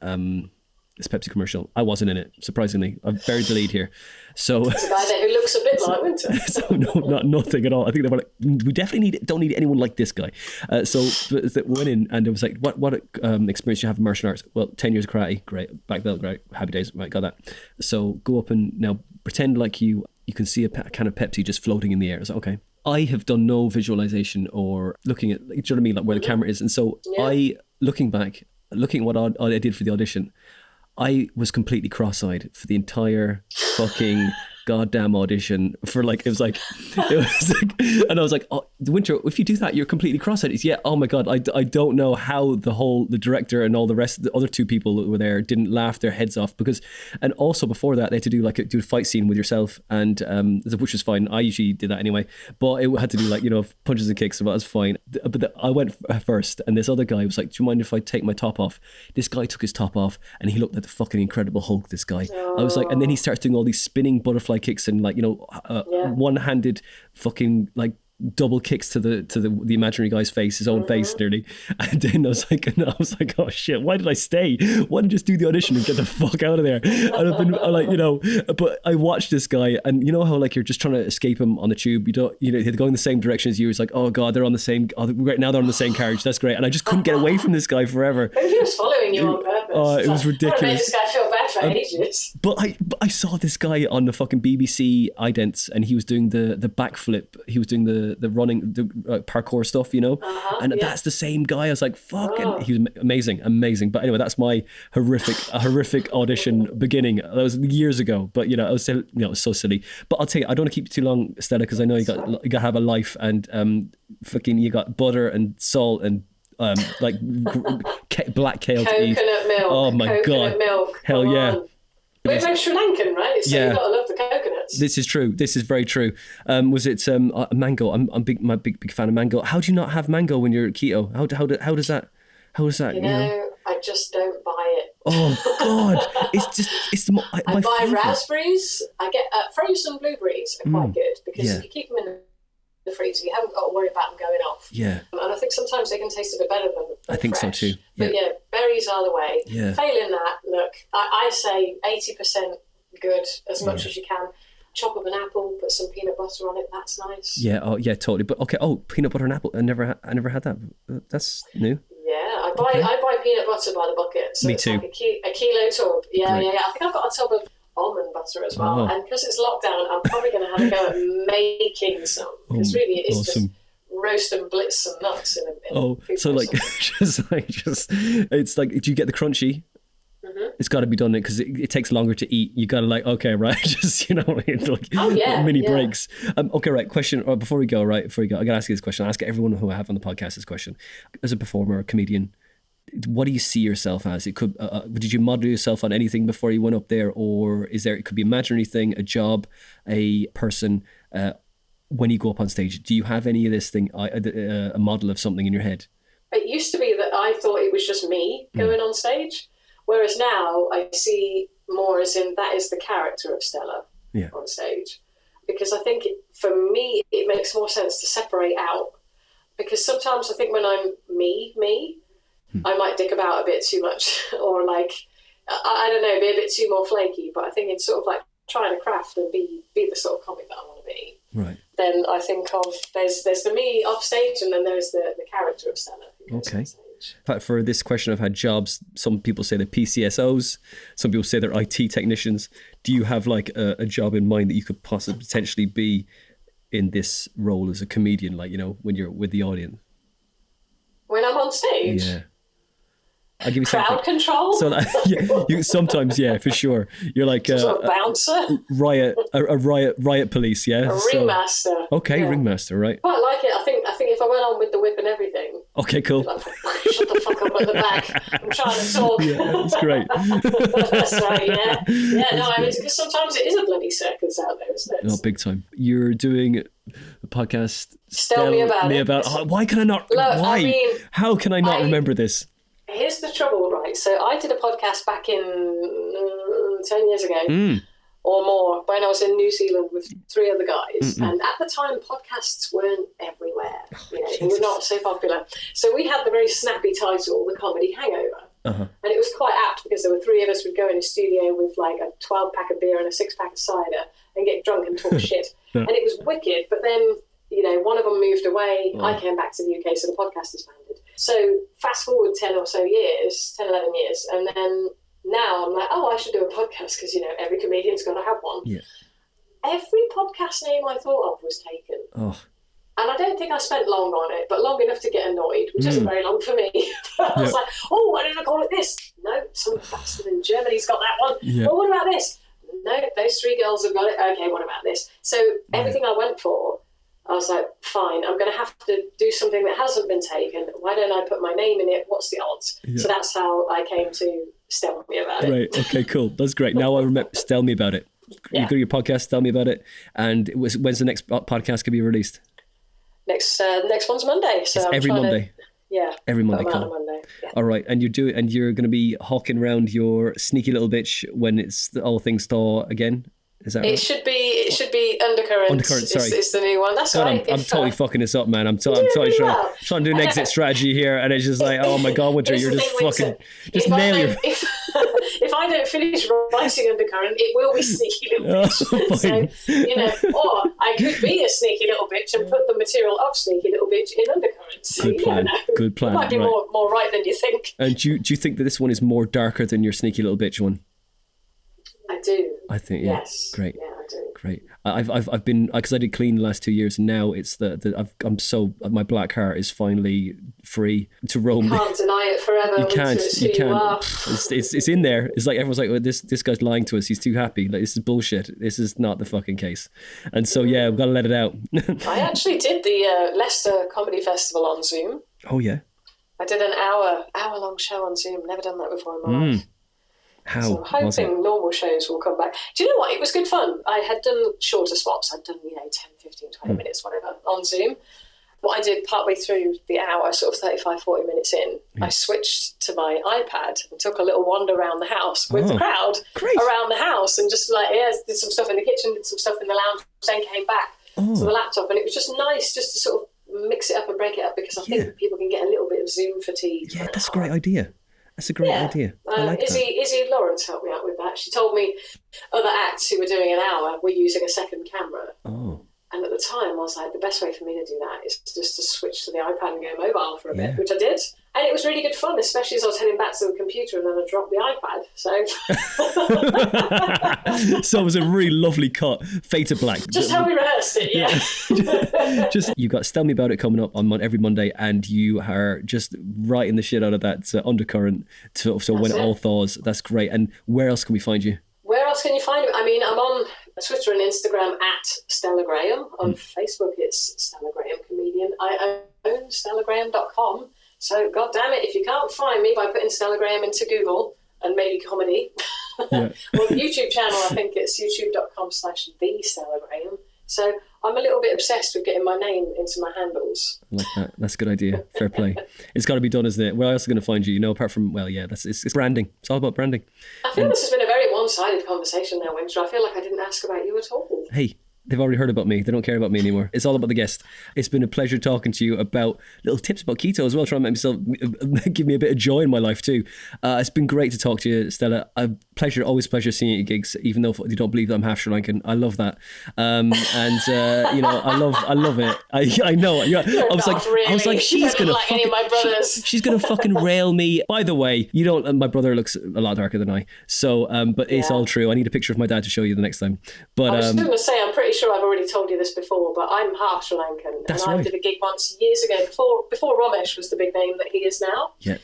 this Pepsi commercial. I wasn't in it, surprisingly. I've buried the lead here. So
there's a guy there who looks a bit like Winter.
So no, nothing at all. I think they were like, we definitely don't need anyone like this guy. So went in, and it was like, what experience do you have in martial arts? Well, 10 years of karate, great. Black belt, great. Happy days, right, got that. So go up and now pretend like you can see a can of Pepsi just floating in the air. I was like, okay. I have done no visualization or looking at, do you know what I mean, like where the camera is. And so looking at what I did for the audition, I was completely cross-eyed for the entire fucking goddamn audition for and I was like, oh, Winter, if you do that, you're completely cross-eyed. It's, oh my God, I don't know how the director and all the rest, the other two people that were there didn't laugh their heads off, and also before that, they had to do a fight scene with yourself, and which was fine. I usually did that anyway, but it had to do punches and kicks, so that was fine. But I went first, and this other guy was like, do you mind if I take my top off? This guy took his top off, and he looked like the fucking Incredible Hulk, this guy. I was like, and then he starts doing all these spinning butterfly kicks and one-handed fucking double kicks to the imaginary guy's face, his own face nearly. And then I was like, oh shit, why did I stay? Why didn't I just do the audition and get the fuck out of there? And I've been but I watched this guy, and you know how you're just trying to escape him on the tube, they're going the same direction as you. It's like, oh God, they're on the same, great, now they're on the same carriage, that's great. And I just couldn't get away from this guy forever.
Maybe he was following you on purpose.
It was ridiculous.
I made this guy feel bad for ages.
But I saw this guy on the fucking BBC idents, and he was doing the backflip, he was doing the running, the parkour stuff, and that's the same guy. I was like, fucking, he was amazing. But anyway, that's my horrific audition beginning. That was years ago, but it was still, it was so silly. But I'll tell you, I don't want to keep you too long, Stella, because I know you got to have a life, and fucking you got butter and salt and black kale to eat.
Coconut milk.
Oh my God.
Milk.
Hell yeah.
We're both Sri Lankan, right? So you've got to love the coconuts.
This is true. This is very true. Was it mango? I'm big fan of mango. How do you not have mango when you're keto? How does that?
I just don't buy it.
Oh God, it's the.
I buy raspberries. I get frozen blueberries are quite good, because if you keep them in the freezer, you haven't got to worry about them going off.
Yeah. And
I think sometimes they can taste a bit better than
I think
fresh.
So too. Yeah.
But berries are the way.
Yeah.
Failing that, look, I say 80% good, as much as you can. Chop up an apple, put some peanut butter on it. That's nice.
Yeah. Oh yeah, totally. But okay. Oh, peanut butter and apple. I never had that. That's new.
Yeah, I buy peanut butter by the bucket. So
Me
it's
too.
Like a kilo tub. Yeah.
Great.
I think I've got a tub of almond butter as well, and because it's lockdown, I'm probably going to have a go at making some, because really it is
awesome.
just roast and blitz some nuts in a food
so
process.
it's like, do you get the crunchy? It's got to be done because it takes longer to eat. You got to okay, right? Just mini breaks. Okay, right. Question before we go. I got to ask you this question. I ask everyone who I have on the podcast this question. As a performer, a comedian, what do you see yourself as? It could. Did you model yourself on anything before you went up there, or is there? It could be an imaginary thing, a job, a person. when you go up on stage? Do you have any of this thing, a model of something in your head?
It used to be that I thought it was just me going on stage, whereas now I see more as in that is the character of Stella on stage. Because I think for me, it makes more sense to separate out. Because sometimes I think when I'm me, I might dick about a bit too much, or like, I don't know, be a bit too more flaky. But I think it's sort of like trying to craft and be the sort of comic that I want to be.
Right.
Then I think of there's the me off stage, and then there's the character of Stella.
Okay. For this question, I've had jobs. Some people say they're PCSOs. Some people say they're IT technicians. Do you have like a job in mind that you could possibly potentially be in this role as a comedian? Like, you know, when you're with the audience.
When I'm on stage.
Yeah. I'll give you
crowd control.
So you sometimes, for sure. You're like
sort of bouncer,
riot police, yeah.
A ringmaster.
Okay, ringmaster, right?
Quite like it. I think if I went on with the whip and everything.
Okay, cool.
Like, shut the fuck up at the back. I'm trying to talk.
Yeah, it's great.
That's right. Yeah. No, I mean, because sometimes it is a bloody circus out there, isn't it?
Oh, big time. You're doing a podcast.
Tell me about it.
Why can I not?
Look,
why?
I mean,
how can I not remember this?
Here's the trouble, right? So I did a podcast back in 10 years ago or more when I was in New Zealand with 3 other guys. And at the time, podcasts weren't everywhere. They were not so popular. So we had the very snappy title, The Comedy Hangover. And it was quite apt because there were 3 of us would go in a studio with like a 12-pack of beer and a 6-pack of cider and get drunk and talk shit. And it was wicked. But then, one of them moved away. I came back to the UK, so the podcast disbanded. So fast forward 10 or so years, 10, 11 years, and then now I'm like, I should do a podcast because, every comedian's got to have one. Yeah. Every podcast name I thought of was taken. Oh. And I don't think I spent long on it, but long enough to get annoyed, which isn't very long for me. I was like, why didn't I call it this? No, some bastard in Germany's got that one. Yeah. Well, what about this? No, those 3 girls have got it. Okay, what about this? So everything I went for, I was like, fine, I'm going to have to do something that hasn't been taken. Why don't I put my name in it? What's the odds? Yeah. So that's how I came to Tell Me About It.
Right, okay, cool. That's great. Now I remember, Tell Me About It. You go to your podcast, Tell Me About It. And when's the next podcast going to be released?
Next one's Monday. So
it's every Monday? Every Monday.
Cool. Monday. Yeah.
All right, and you're going to be hawking around your sneaky little bitch when it's all things thaw again? Is that right? It should
be Undercurrent.
Undercurrent, sorry.
It's the new one. That's right.
I'm totally fucking this up, man. I'm trying to do an exit strategy here, and it's just like, oh my God, Winter, you're just fucking... Just nail your...
If I don't finish writing Undercurrent, it will be Sneaky Little Bitch. So, or I could be a sneaky little bitch and put the material of Sneaky Little Bitch in Undercurrent. So,
Good plan.
It might be more right than you think.
And do you think that this one is more darker than your Sneaky Little Bitch one?
I do.
I think,
yes.
Great.
Yeah, I do.
Great. I've been, because I did clean the last 2 years, and now it's my black heart is finally free to roam.
You can't deny it forever.
You can't. It's in there. It's like everyone's like, oh, this guy's lying to us. He's too happy. Like, this is bullshit. This is not the fucking case. And so we've got to let it out.
I actually did the Leicester Comedy Festival on Zoom.
Oh yeah.
I did an hour long show on Zoom. Never done that before in my life.
How
so I'm hoping normal shows will come back. Do you know what? It was good fun. I had done shorter spots. I'd done, 10, 15, 20 minutes, whatever, on Zoom. What I did partway through the hour, sort of 35, 40 minutes in, I switched to my iPad and took a little wander around the house with the crowd around the house and just did some stuff in the kitchen, did some stuff in the lounge, then came back to the laptop. And it was just nice just to sort of mix it up and break it up because I think people can get a little bit of Zoom fatigue.
Yeah, that's a great idea. That's a great idea. I like
Izzy Lawrence helped me out with that. She told me other acts who were doing an hour were using a second camera. Oh. And at the time, I was like, the best way for me to do that is just to switch to the iPad and go mobile for a bit, which I did. And it was really good fun, especially as I was heading back to the computer and then I dropped the iPad. So
so it was a really lovely cut, fade to black.
Just how we rehearsed it,
Just you got Tell Me About It coming up on every Monday, and you are just writing the shit out of that Undercurrent. So when it all thaws, that's great. And where else can we find you?
Where else can you find me? I mean, I'm on Twitter and Instagram at Stella Graham. On Facebook, it's Stella Graham Comedian. I own StellaGraham.com. So, God damn it, if you can't find me by putting Stella Graham into Google and maybe comedy, well, the YouTube channel, I think it's youtube.com/the Stella Graham. So I'm a little bit obsessed with getting my name into my handles.
I like that. That's a good idea. Fair play. It's got to be done, isn't it? Where else are going to find you? Apart from, it's branding. It's all about branding.
I feel this has been a very one-sided conversation now, Winter. I feel like I didn't ask about you at all.
Hey, they've already heard about me. They don't care about me anymore. It's all about the guest. It's been a pleasure talking to you about little tips about keto as well, trying to make myself, give me a bit of joy in my life too. It's been great to talk to you, Stella. Always pleasure seeing you at gigs, even though you don't believe that I'm half Sri Lankan. I love that. I love it. I know. Yeah. I was like, she's going to fucking rail me. By the way, my brother looks a lot darker than I. So, but it's all true. I need a picture of my dad to show you the next time. But
I was going to say, I'm pretty sure I've already told you this before, but I'm half Sri Lankan.
That's
and
right.
I did a gig once years ago, before Ramesh was the big name that he is now.
Yeah.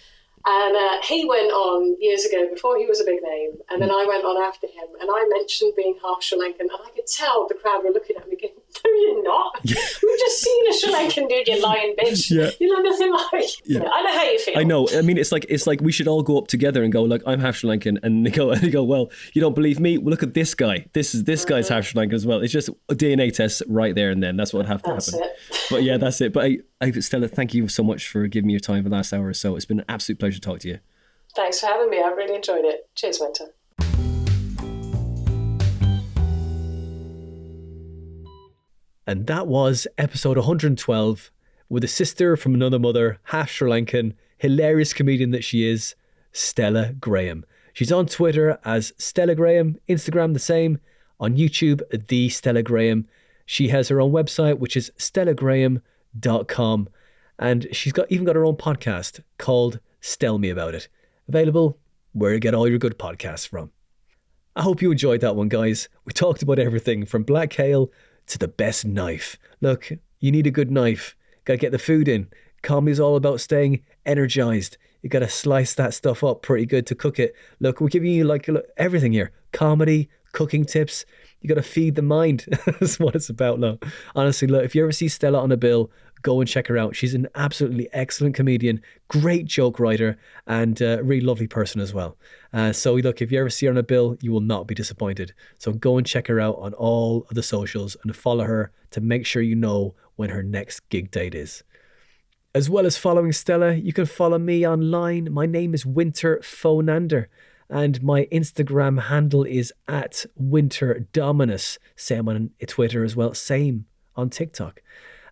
And he went on years ago before he was a big name, and then I went on after him, and I mentioned being half Sri Lankan, and I could tell the crowd were looking at me going, no, you're not. We've just seen a Sri Lankan dude, you lying bitch. Yeah. You know nothing like. Yeah. I know how you feel.
I know. I mean, it's like we should all go up together and go, like, I'm half Sri Lankan, and they go, well, you don't believe me? Well, look at this guy. This guy's half Sri Lankan as well. It's just a DNA test right there and then. That's what would have to happen. It. But yeah, that's it. But Stella, thank you so much for giving me your time for the last hour or so. It's been an absolute pleasure to talk to you.
Thanks for having me. I've really enjoyed it. Cheers, Winter.
And that was episode 112 with a sister from another mother, half Sri Lankan, hilarious comedian that she is, Stella Graham. She's on Twitter as Stella Graham, Instagram the same, on YouTube, The Stella Graham. She has her own website, which is stellagraham.com. And she's even got her own podcast called Tell Me About It. Available where you get all your good podcasts from. I hope you enjoyed that one, guys. We talked about everything from black kale to the best knife. Look, you need a good knife. Got to get the food in. Comedy's all about staying energized. You got to slice that stuff up pretty good to cook it. Look, we're giving you everything here. Comedy, cooking tips. You got to feed the mind. That's what it's about, look. Honestly, look, if you ever see Stella on a bill, go and check her out. She's an absolutely excellent comedian, great joke writer, and a really lovely person as well. So look, if you ever see her on a bill, you will not be disappointed. So go and check her out on all of the socials and follow her to make sure you know when her next gig date is. As well as following Stella, you can follow me online. My name is Winter Phonander, and my Instagram handle is @WinterDominus. Same on Twitter as well. Same on TikTok.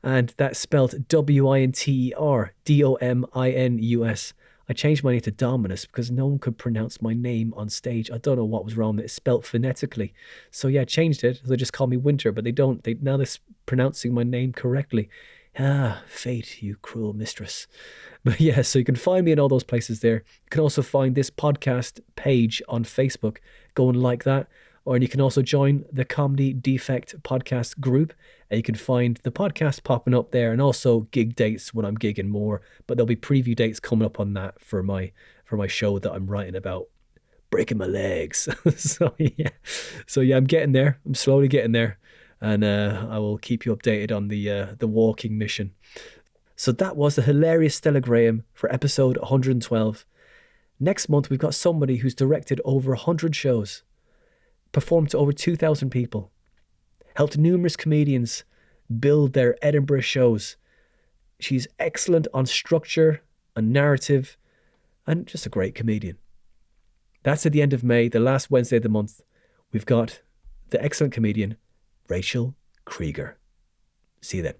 And that's spelled WinterDominus. I changed my name to Dominus because no one could pronounce my name on stage. I don't know what was wrong. It's spelled phonetically. So yeah, I changed it. They just call me Winter, but they don't. Now they're pronouncing my name correctly. Ah, fate, you cruel mistress. But yeah, so you can find me in all those places there. You can also find this podcast page on Facebook. Go and like that. Or you can also join the Comedy Defect podcast group, and you can find the podcast popping up there, and also gig dates when I'm gigging more. But there'll be preview dates coming up on that for my show that I'm writing about, breaking my legs. So yeah, I'm getting there. I'm slowly getting there, and I will keep you updated on the walking mission. So that was the hilarious Stella Graham for episode 112. Next month we've got somebody who's directed over 100 shows. Performed to over 2,000 people, helped numerous comedians build their Edinburgh shows. She's excellent on structure and narrative, and just a great comedian. That's at the end of May, the last Wednesday of the month. We've got the excellent comedian, Rachel Krieger. See you then.